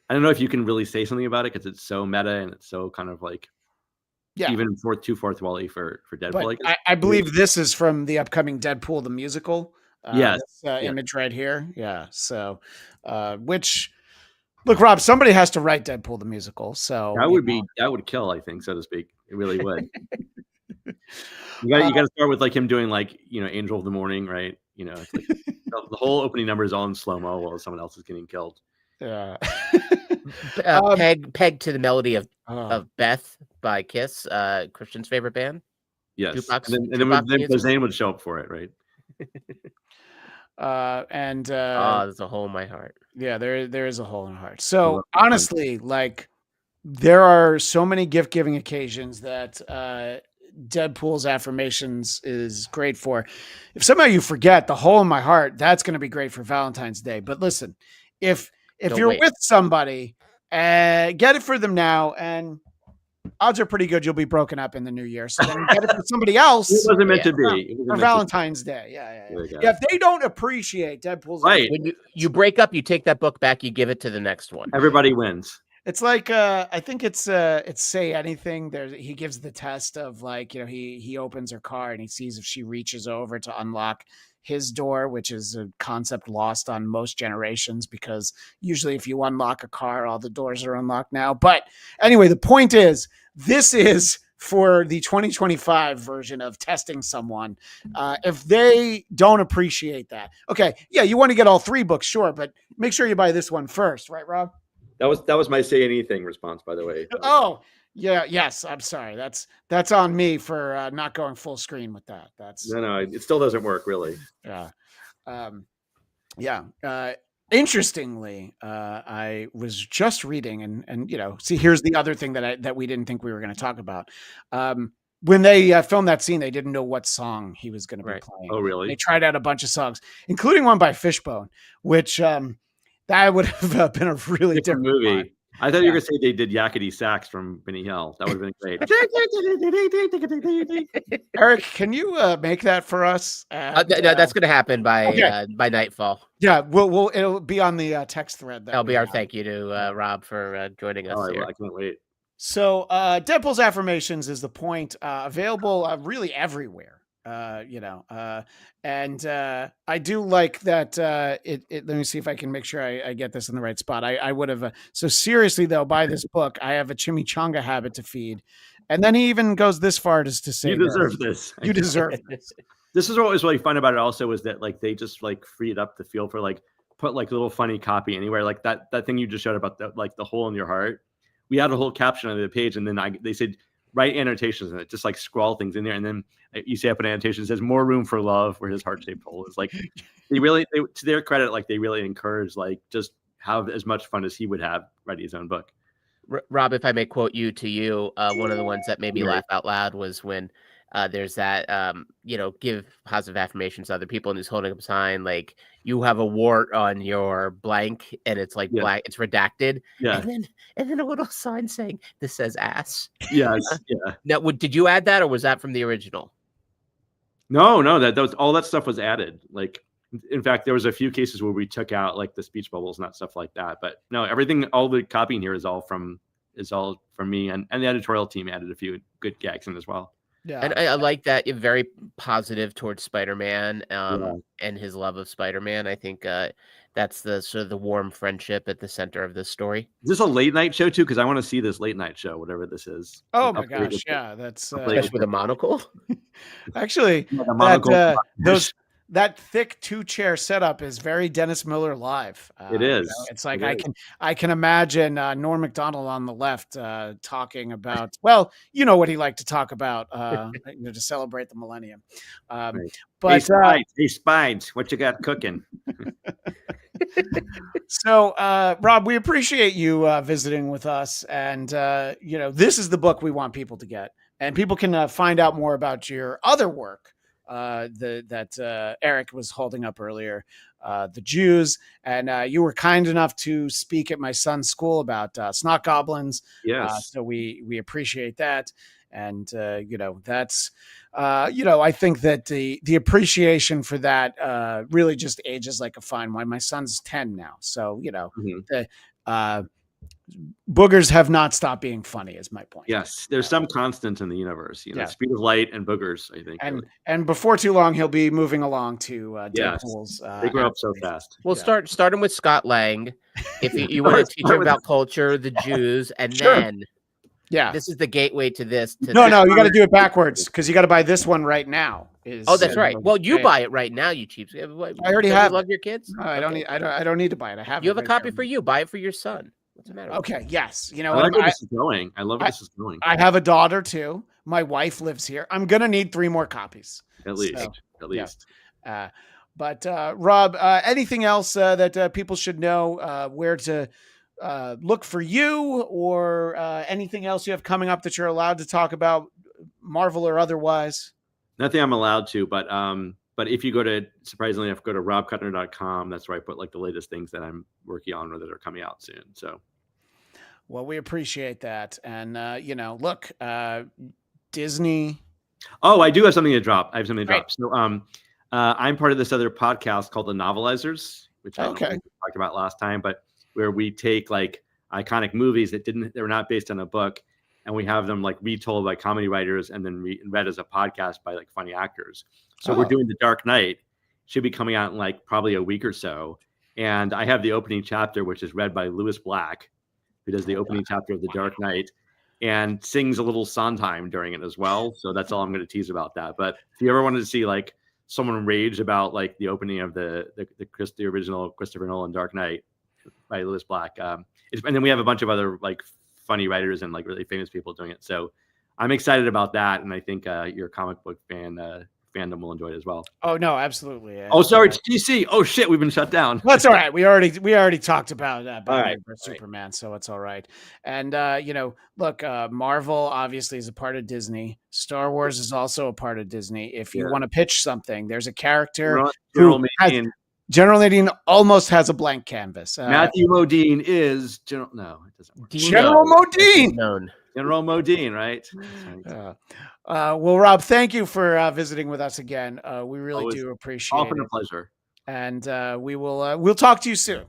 I don't know if you can really say something about it because it's so meta and it's so kind of like, even too fourth-wally for Deadpool. But I believe this is from the upcoming Deadpool the musical. Yes, image right here. Yeah. So, which, look, Rob, somebody has to write Deadpool the musical. So that would kill, I think, so to speak. It really would. You got to start with like him doing like Angel of the Morning, right? It's like the whole opening number is all in slow mo while someone else is getting killed. Yeah. Peg to the melody of Beth by Kiss, Christian's favorite band. Yes, and then Bazane would show up for it, right? There's a hole in my heart. Yeah, there is a hole in my heart. So honestly, like, there are so many gift giving occasions that Deadpool's Affirmations is great for. If somehow you forget the hole in my heart, that's going to be great for Valentine's Day. But listen, if you're with somebody, get it for them now, and odds are pretty good you'll be broken up in the new year. So then get it for somebody else. It wasn't meant to be for Valentine's Day. Yeah. If they don't appreciate Deadpool's, right? When you break up, you take that book back, you give it to the next one. Everybody wins. It's like I think it's Say Anything. He gives the test of like, he opens her car and he sees if she reaches over to unlock his door, which is a concept lost on most generations because usually if you unlock a car, all the doors are unlocked now. But anyway, the point is, this is for the 2025 version of testing someone. If they don't appreciate that, okay, yeah, you want to get all 3 books, sure, but make sure you buy this one first, right, Rob? That was my Say Anything response, by the way. Oh, yeah, yes. I'm sorry. That's on me for not going full screen with that. No, it still doesn't work, really. Yeah. Interestingly, I was just reading, and see, here's the other thing that we didn't think we were going to talk about. When they filmed that scene, they didn't know what song he was going to be playing. Oh, really? They tried out a bunch of songs, including one by Fishbone, which that would have been a really different movie. line. I thought you were going to say they did Yakety Sax from Benny Hill. That would have been great. Eric, can you make that for us? No, that's going to happen by nightfall. Yeah, it'll be on the text thread. That'll be our thank you to Rob for joining us here. I can't wait. So Deadpool's Affirmations is the point, available really everywhere. And I do like that. Let me see if I can make sure I get this in the right spot. I would have. So seriously though, buy this book. I have a chimichanga habit to feed. And then he even goes this far as to say, you deserve this. You deserve this. This is what was really fun about it also, was that like they just like freed up the feel for like put like little funny copy anywhere. Like that thing you just showed about the hole in your heart. We had a whole caption on the page, and then they said write annotations in it, just like scrawl things in there, and then you say up an annotation that says more room for love where his heart-shaped hole is. Like they to their credit, like they really encourage like just have as much fun as he would have writing his own book. Rob, if I may quote you, one of the ones that made me laugh out loud was when there's that give positive affirmations to other people, and he's holding up a sign like, you have a wart on your blank, and it's like black, it's redacted, and then a little sign saying this says ass. Yes. Now, did you add that, or was that from the original? No, that was all that stuff was added. Like, in fact, there was a few cases where we took out like the speech bubbles and that stuff like that. But no, everything, all the copying here is all from me, and the editorial team added a few good gags in as well. Yeah, and I like that you're very positive towards Spider-Man and his love of Spider-Man. I think that's the sort of the warm friendship at the center of this story. Is this a late night show too? Because I want to see this late night show, whatever this is. Oh my gosh, yeah, that's with a monocle. Actually, that thick 2-chair setup is very Dennis Miller live. It is. It's like I can imagine Norm Macdonald on the left talking about, well, you know what he liked to talk about to celebrate the millennium. Right. But hey, Spides, what you got cooking? So, Rob, we appreciate you visiting with us, and this is the book we want people to get. and people can find out more about your other work that Eric was holding up earlier, the Jews, and you were kind enough to speak at my son's school about snot goblins. Yes. So we appreciate that, and that's I think that the appreciation for that really just ages like a fine wine. My son's 10 now, so the boogers have not stopped being funny, is my point. Yes, there's some constant in the universe, speed of light and boogers, I think. And before too long, he'll be moving along to Deadpool's. They grow up so fast. We'll start him with Scott Lang. If you want to teach him about culture, the Jews, and then this is the gateway to this. No, you got to do it backwards because you got to buy this one right now. That's right. Well, you buy it right now, you cheap. I already have. You love your kids? No, I don't need. I don't need to buy it. I have. You have a copy for you. Buy it for your son. What's the matter? Okay. Yes. I like where this is going. I love where this is going. I have a daughter too. My wife lives here. I'm gonna need 3 more copies. At least. But Rob, anything else that people should know? Where to look for you, or anything else you have coming up that you're allowed to talk about, Marvel or otherwise? Nothing I'm allowed to, but if you go to, surprisingly enough, go to robkutner.com. That's where I put like the latest things that I'm working on or that are coming out soon. So, well, we appreciate that. And, look, Disney. Oh, I do have something to drop. I have something to drop. So, I'm part of this other podcast called The Novelizers, which I talked about last time, but where we take like iconic movies that were not based on a book, and we have them like retold by comedy writers and then read as a podcast by like funny actors. So we're doing The Dark Knight. Should be coming out in like probably a week or so. And I have the opening chapter, which is read by Lewis Black, who does the opening chapter of The Dark Knight and sings a little Sondheim during it as well. So that's all I'm going to tease about that. But if you ever wanted to see like someone rage about like the opening of the original Christopher Nolan Dark Knight by Lewis Black, and then we have a bunch of other like funny writers and like really famous people doing it. So I'm excited about that, and I think your comic book fandom will enjoy it as well. Oh no, absolutely. Oh, sorry, it's DC. Oh shit, we've been shut down. That's all right. We already talked about Batman vs Superman, so it's all right. And look, Marvel obviously is a part of Disney. Star Wars is also a part of Disney. If you want to pitch something, there's a character General Nadine almost has a blank canvas. Matthew Modine is General. No, it doesn't work. General Modine. General Modine, right? Well, Rob, thank you for visiting with us again. We really do appreciate it. Often a pleasure. And we'll talk to you soon.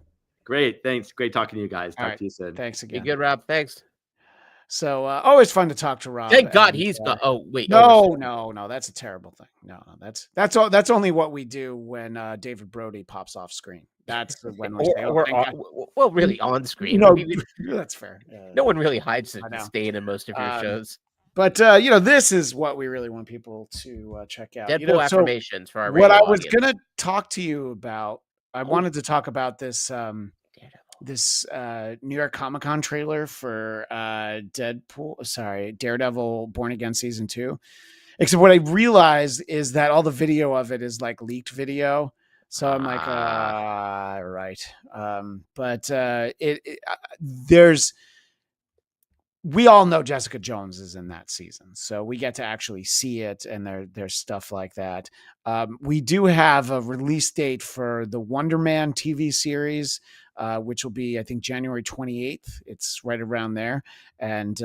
Great. Thanks. Great talking to you guys. Talk to you soon. Thanks again. Be good, Rob. Thanks. So always fun to talk to Rob. Thank God he's got. Oh wait, no, that's a terrible thing. No, that's only what we do when David Brody pops off screen. That's when we say, well, really on screen. No, that's fair. No one really hides the stain in most of your shows. But this is what we really want people to check out. Deadpool Affirmations for our what I was gonna talk to you about. I wanted to talk about this. This New York Comic-Con trailer for Daredevil Born Again Season 2. Except what I realized is that all the video of it is like leaked video. So I'm like, right. But we all know Jessica Jones is in that season. So we get to actually see it, and there's stuff like that. We do have a release date for the Wonder Man TV series, which will be, I think, January 28th. It's right around there. And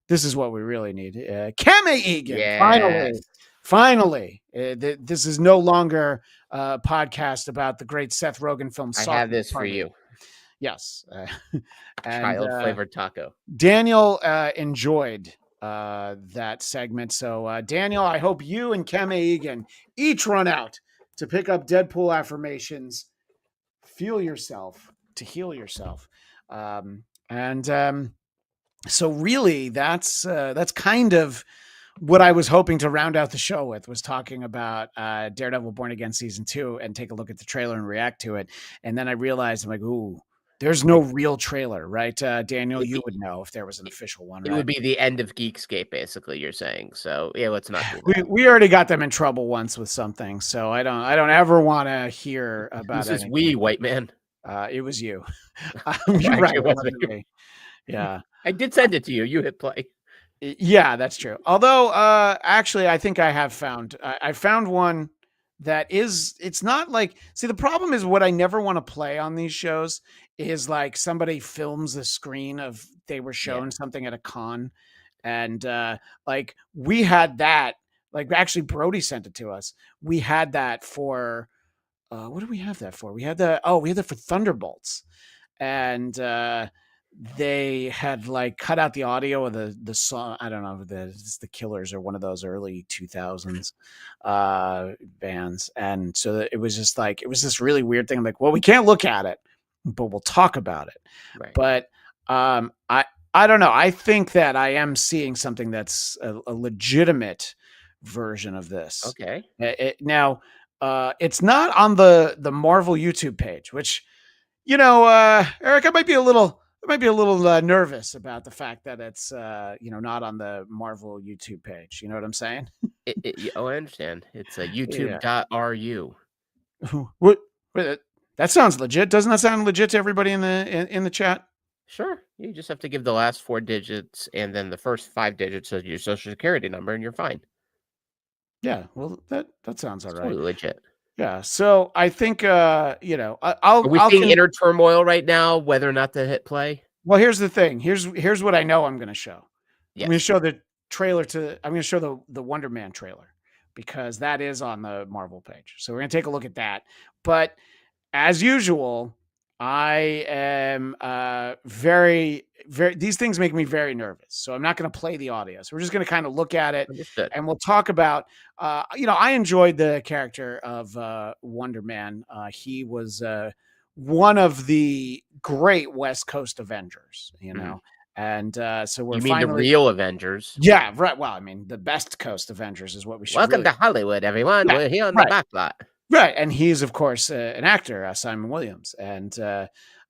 this is what we really need. Kame Egan, yes. Finally. This is no longer a podcast about the great Seth Rogen film. I have this for you. Yes. Child-flavored taco. Daniel enjoyed that segment. So, Daniel, I hope you and Kame Egan each run out to pick up Deadpool Affirmations. Feel yourself to heal yourself. So really, that's kind of what I was hoping to round out the show with, was talking about Daredevil Born Again Season 2 and take a look at the trailer and react to it. And then I realized, I'm like, ooh, there's no real trailer, right? Daniel, you would know if there was an official one. It would be the end of Geekscape, basically, you're saying. So yeah, let's not do that. We already got them in trouble once with something, so I don't ever want to hear about it. This is we, white man. It was you. You're right. It wasn't me. Yeah. I did send it to you. You hit play. Yeah, that's true. Although, actually, I think I found one that it's not like, see, the problem is what I never want to play on these shows is like somebody films the screen of they were shown something at a con. And like we had that, like actually Brody sent it to us. We had that for, what do we have that for? We had that for Thunderbolts. And they had like cut out the audio of the song. I don't know, it's the Killers or one of those early 2000s bands. And so it was just like, it was this really weird thing. I'm like, well, we can't look at it, but we'll talk about it. Right. But I don't know. I think that I am seeing something that's a legitimate version of this. Okay. Now, it's not on the Marvel YouTube page, which, Eric, I might be a little nervous about the fact that it's not on the Marvel YouTube page. You know what I'm saying? I understand. It's a YouTube.ru. What? That sounds legit. Doesn't that sound legit to everybody in the chat? Sure. You just have to give the last 4 digits and then the first 5 digits of your social security number, and you're fine. Yeah. Well, that sounds all right. Totally legit. Yeah. So I think, Are we seeing inner turmoil right now, whether or not to hit play? Well, here's the thing. Here's what I know I'm going to show. Yes. I'm going to show the trailer I'm going to show the Wonder Man trailer, because that is on the Marvel page. So we're going to take a look at that. But as usual, I am very, very, these things make me very nervous. So I'm not going to play the audio. So we're just going to kind of look at it. Understood. And we'll talk about, I enjoyed the character of Wonder Man. He was one of the great West Coast Avengers, and so we're the real Avengers? Yeah, right. Well, I mean, the best Coast Avengers is what we should. Welcome to Hollywood, everyone. We're here on the back lot. Right, and he's of course an actor, Simon Williams, and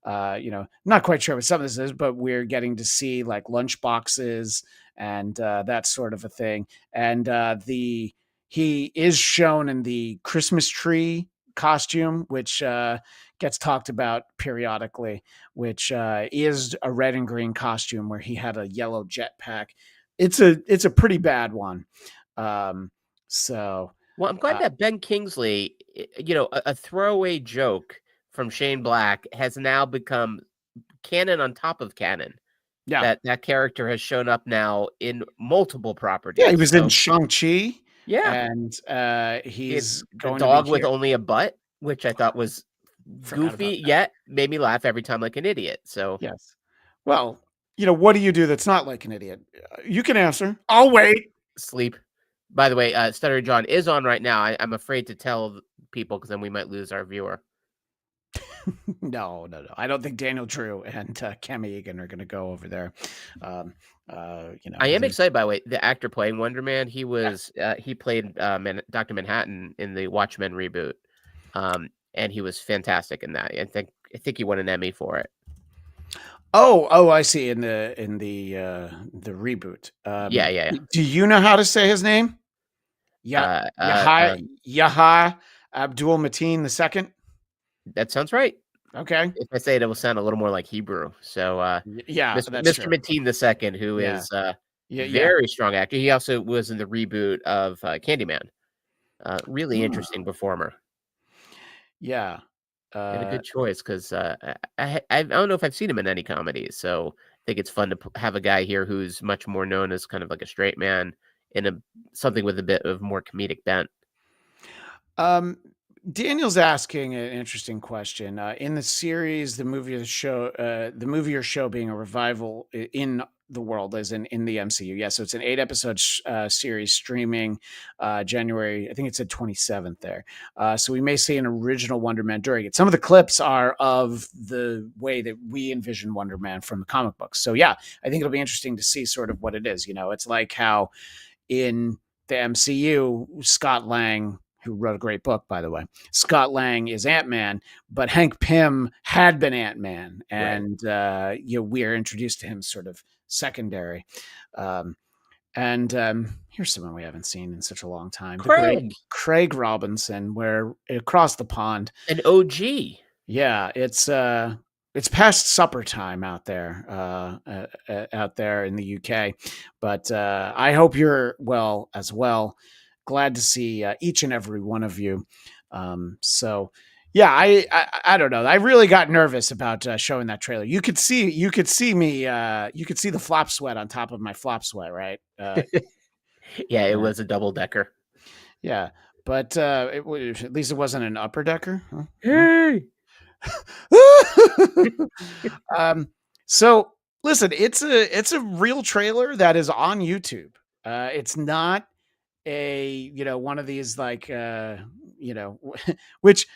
not quite sure what some of this is, but we're getting to see like lunch boxes and that sort of a thing. And he is shown in the Christmas tree costume, which gets talked about periodically, which is a red and green costume where he had a yellow jetpack. It's a pretty bad one. So. Well, I'm glad that Ben Kingsley, a throwaway joke from Shane Black has now become canon on top of canon. Yeah. That character has shown up now in multiple properties. Yeah, he was in Shang-Chi. Yeah. And he's going a dog with only a butt, which I thought was goofy, yet made me laugh every time like an idiot. So yes. Well, what do you do that's not like an idiot? You can answer. I'll wait. Sleep. By the way, Stutter John is on right now. I'm afraid to tell people because then we might lose our viewer. No. I don't think Daniel Drew and Cami Egan are going to go over there. I am excited, by the way, the actor playing Wonder Man. He was he played Dr. Manhattan in the Watchmen reboot, and he was fantastic in that. I think he won an Emmy for it. Oh, I see. In the reboot. Yeah. Do you know how to say his name? Yahya Abdul Mateen II. That sounds right. Okay. If I say it, it will sound a little more like Hebrew. So, Mr. Mateen II, who is very strong actor. He also was in the reboot of Candyman. Really interesting performer. Yeah. And a good choice because I don't know if I've seen him in any comedies. So I think it's fun to have a guy here who's much more known as kind of like a straight man in something with a bit of more comedic bent. Daniel's asking an interesting question. In the series, the movie or show being a revival in the world, as in the MCU. Yeah, so it's an 8-episode series streaming January, I think it said 27th there. So we may see an original Wonder Man during it. Some of the clips are of the way that we envision Wonder Man from the comic books. So yeah, I think it'll be interesting to see sort of what it is. It's like how in the MCU, Scott Lang, who wrote a great book, by the way, Scott Lang is Ant-Man, but Hank Pym had been Ant-Man, and we are introduced to him sort of secondary. And here's someone we haven't seen in such a long time. Craig Robinson, where across the pond. An OG. Yeah, it's it's past supper time out there in the UK, but I hope you're well as well. Glad to see each and every one of you. So yeah, I don't know. I really got nervous about showing that trailer. You could see me. You could see the flop sweat on top of my flop sweat, right? Yeah, it was a double decker. Yeah, but at least it wasn't an upper decker. Huh? Hey. So listen, it's a real trailer that is on YouTube. It's not a one of these like which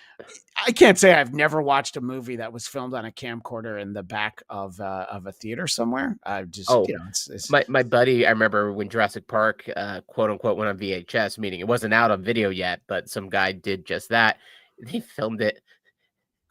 I can't say I've never watched a movie that was filmed on a camcorder in the back of a theater somewhere. I just it's my buddy. I remember when Jurassic Park, quote unquote, went on VHS, meaning it wasn't out on video yet, but some guy did just that. They filmed it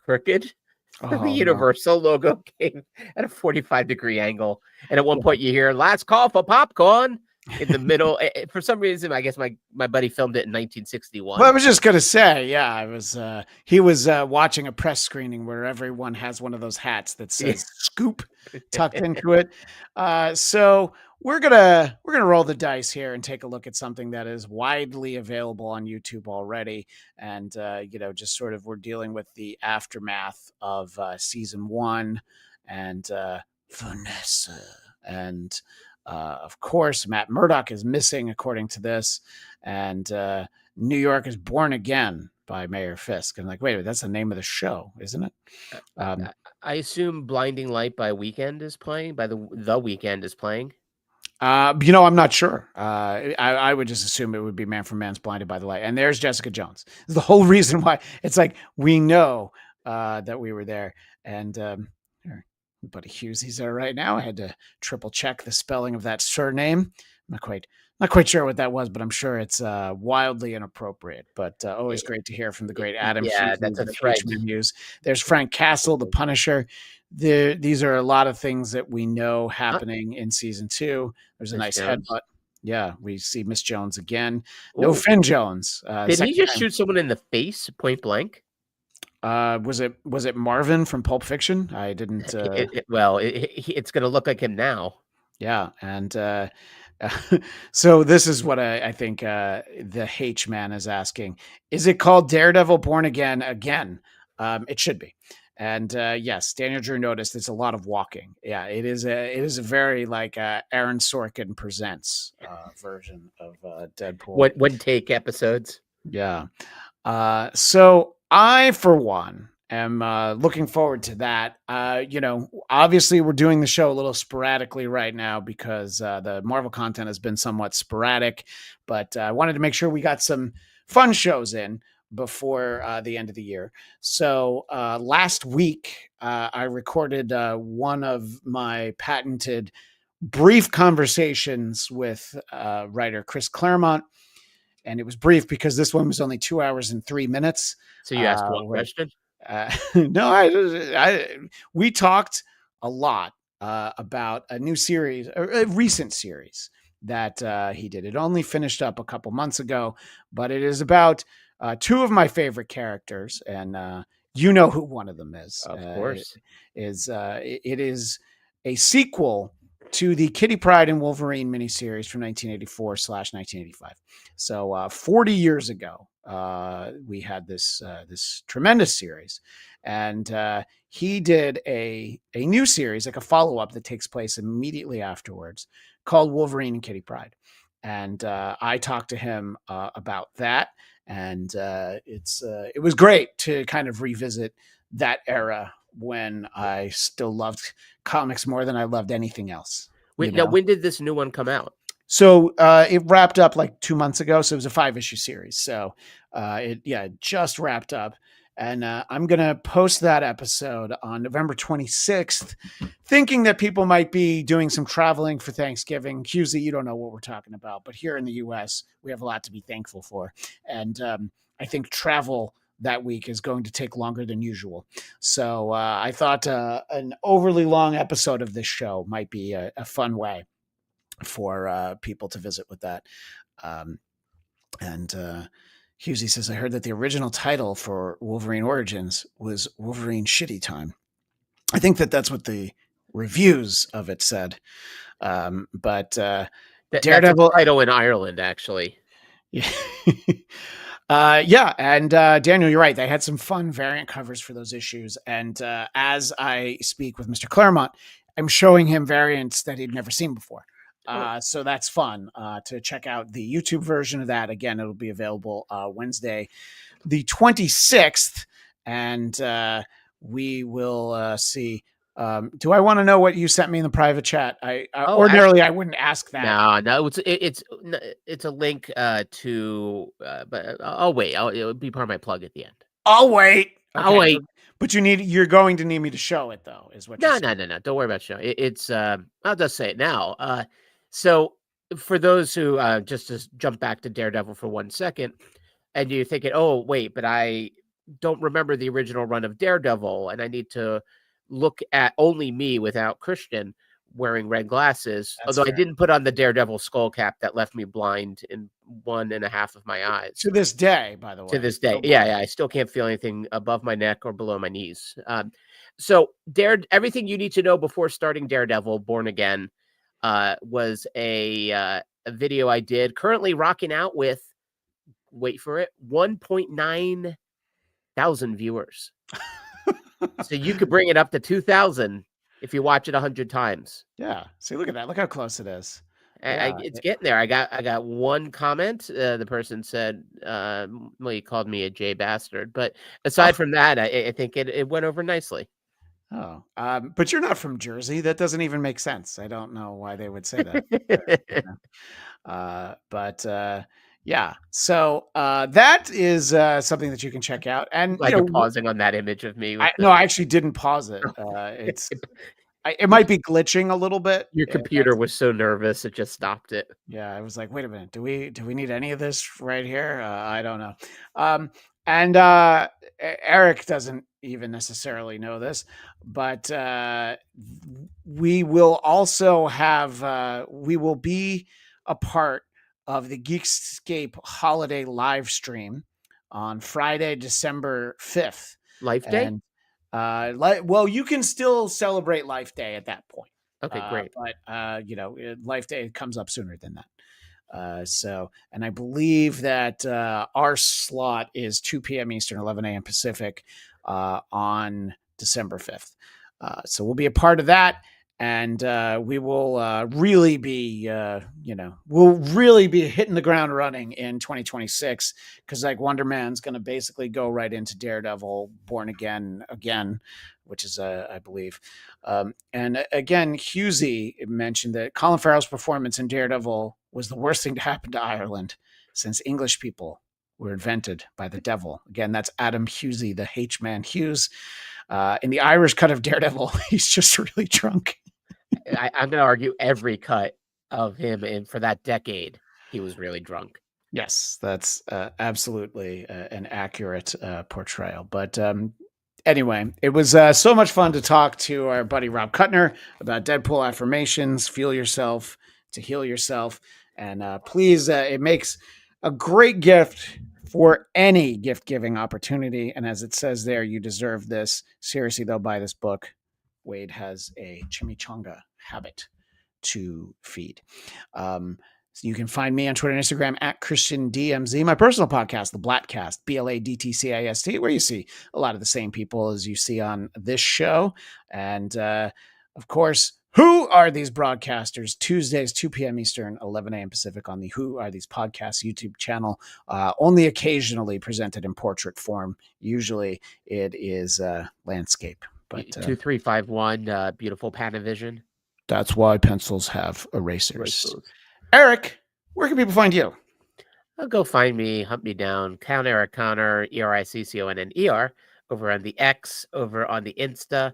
crooked. The Universal logo came at a 45-degree angle, and at one point you hear "Last call for popcorn" in the middle. For some reason, I guess my buddy filmed it in 1961. Well, I was just gonna say, yeah, I was. He was watching a press screening where everyone has one of those hats that says "Scoop" tucked into it. So we're gonna roll the dice here and take a look at something that is widely available on YouTube already, and just sort of we're dealing with the aftermath of season 1 and Vanessa and. Of course, Matt Murdock is missing, according to this, and New York is Born Again by Mayor Fisk. And like, wait a minute, that's the name of the show, isn't it? I assume Blinding Light by Weekend is playing. By the Weekend is playing. I'm not sure. I would just assume it would be Man from Man's Blinded by the Light. And there's Jessica Jones. This is the whole reason why it's like we know that we were there. And here, buddy Hughes, there right now. I had to triple check the spelling of that surname. I'm not quite sure what that was, but I'm sure it's wildly inappropriate. But always great to hear from the great Adam. Yeah, that's a thread. There's Frank Castle, the Punisher. These are a lot of things that we know happening in season 2. There's a nice headbutt. Yeah, we see Miss Jones again. No Finn Jones. Did he just shoot someone in the face point blank? Was it Marvin from Pulp Fiction? I didn't. It's going to look like him now. Yeah, and so this is what I think the H man is asking: is it called Daredevil Born Again? It should be. And yes, Daniel Drew noticed it's a lot of walking. Yeah, it is a very like Aaron Sorkin presents version of Deadpool. One take episodes. Yeah. So I, for one, am looking forward to that. Obviously we're doing the show a little sporadically right now because the Marvel content has been somewhat sporadic, but I wanted to make sure we got some fun shows in before the end of the year. So last week I recorded one of my patented brief conversations with writer Chris Claremont. And it was brief because this one was only 2 hours and 3 minutes. So you asked one question? No, we talked a lot about a new series, a recent series that he did. It only finished up a couple months ago, but it is about 2 of my favorite characters, and you know who one of them is. Of course, it is a sequel to the Kitty Pryde and Wolverine miniseries from 1984/1985. So 40 years ago, we had this tremendous series, and he did a new series, like a follow-up that takes place immediately afterwards, called Wolverine and Kitty Pryde. And I talked to him about that, and it was great to kind of revisit that era when I still loved comics more than I loved anything else. Now, when did this new one come out? So it wrapped up like 2 months ago. So it was a 5-issue series. So it just wrapped up. And I'm going to post that episode on November 26th, thinking that people might be doing some traveling for Thanksgiving. Husey, you don't know what we're talking about, but here in the U.S., we have a lot to be thankful for. And I think travel that week is going to take longer than usual. So I thought an overly long episode of this show might be a fun way for people to visit with that. And Husey says, I heard that the original title for Wolverine Origins was Wolverine Shitty Time. I think that's what the reviews of it said. But Daredevil, that's a title in Ireland, actually. Yeah. Yeah, and Daniel, you're right. They had some fun variant covers for those issues. And as I speak with Mr. Claremont, I'm showing him variants that he'd never seen before. So that's fun to check out the YouTube version of that. Again, it'll be available Wednesday, the 26th, and we will see. Do I want to know what you sent me in the private chat? Ordinarily, I wouldn't ask that. No, it's a link to. But I'll wait. It'll be part of my plug at the end. I'll wait. Okay. I'll wait. But you're going to need me to show it, though, is what? No. Don't worry about showing. It's. I'll just say it now. So for those who just to jump back to Daredevil for 1 second, and you're thinking, oh wait, but I don't remember the original run of Daredevil, and I need to look at only me without Christian wearing red glasses. That's although fair. I didn't put on the Daredevil skull cap that left me blind in 1.5 of my eyes. To this day, by the way. To this day. Yeah. I still can't feel anything above my neck or below my knees. So everything you need to know before starting Daredevil Born Again was a video I did, currently rocking out with, wait for it, 1.9 thousand viewers. So you could bring it up to 2,000 if you watch it 100 times. Yeah. See, look at that. Look how close it is. It's getting there. I got one comment. The person said, well, he called me a J bastard. But aside from that, I think it went over nicely. Oh, but you're not from Jersey. That doesn't even make sense. I don't know why they would say that. Yeah. So that is something that you can check out. And you're pausing on that image of me. No, I actually didn't pause it. It might be glitching a little bit. Your computer was so nervous it just stopped it. Yeah, I was like, wait a minute, do we need any of this right here? I don't know. And Eric doesn't even necessarily know this, but we will also have we will be a part of the Geekscape holiday live stream on Friday, December 5th. Life Day? And well, you can still celebrate Life Day at that point. Okay, great. But Life Day comes up sooner than that. And I believe that our slot is 2 p.m. Eastern, 11 a.m. Pacific on December 5th. So we'll be a part of that. And we will really be, we'll really be hitting the ground running in 2026 because like Wonder Man's going to basically go right into Daredevil Born Again, which is, I believe. And again, Husey mentioned that Colin Farrell's performance in Daredevil was the worst thing to happen to Ireland since English people were invented by the devil. Again, that's Adam Husey, the H-Man Hughes. In the Irish cut of Daredevil, he's just really drunk. I'm going to argue every cut of him, and for that decade, he was really drunk. Yes, that's absolutely an accurate portrayal. But anyway, it was so much fun to talk to our buddy Rob Kutner about Deadpool Affirmations, Feel Yourself to Heal Yourself. And please, it makes a great gift for any gift-giving opportunity. And as it says there, you deserve this. Seriously, though, buy this book. Wade has a chimichanga habit to feed. So you can find me on Twitter and Instagram at ChristianDMZ, my personal podcast, the Blattcast, BLADTCAST, where you see a lot of the same people as you see on this show. And of course, Who Are These Broadcasters? Tuesdays, 2 p.m. Eastern, 11 a.m. Pacific on the Who Are These Podcasts YouTube channel. Only occasionally presented in portrait form. Usually it is landscape. But 2351, beautiful Panavision. That's why pencils have erasers. Eric, where can people find you? Go find me, hunt me down, Count Eric Conner, ERICCONNER, over on the X, over on the Insta,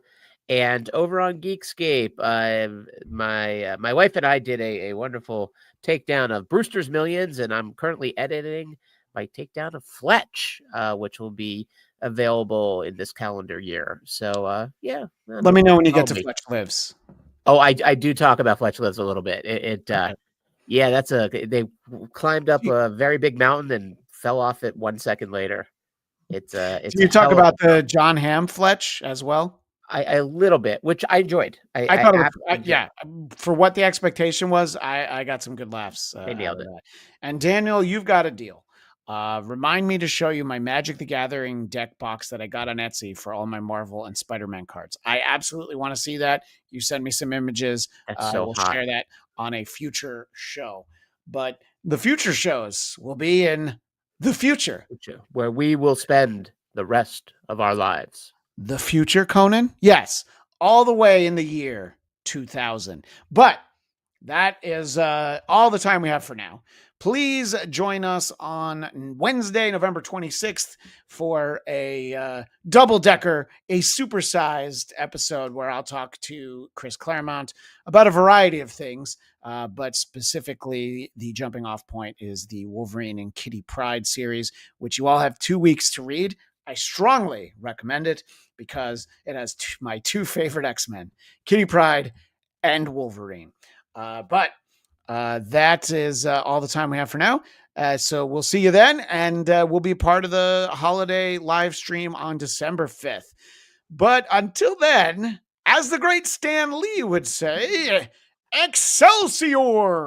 and over on Geekscape. My wife and I did a wonderful takedown of Brewster's Millions, and I'm currently editing my takedown of Fletch, which will be available in this calendar year. So yeah, let me know when you get to Fletch Lives. Oh, I do talk about Fletch Lives a little bit. Okay. Yeah, they climbed up a very big mountain and fell off it 1 second later. It's do you talk about the John Hamm Fletch as well? A little bit, which I enjoyed. I thought it was, yeah, for what the expectation was, I got some good laughs They out nailed of it. that. And Daniel, you've got a deal. Remind me to show you my Magic the Gathering deck box that I got on Etsy for all my Marvel and Spider-Man cards. I absolutely want to see that. You send me some images. That's so we'll hot. share that on a future show. But the future shows will be in the future, where we will spend the rest of our lives. The future, Conan? Yes, all the way in the year 2000. But that is all the time we have for now. Please join us on Wednesday, November 26th for a double-decker, a supersized episode where I'll talk to Chris Claremont about a variety of things, but specifically the jumping off point is the Wolverine and Kitty Pryde series, which you all have 2 weeks to read. I strongly recommend it because it has my two favorite X-Men, Kitty Pryde and Wolverine. But that is all the time we have for now. So we'll see you then, and we'll be part of the holiday live stream on December 5th. But until then, as the great Stan Lee would say, Excelsior!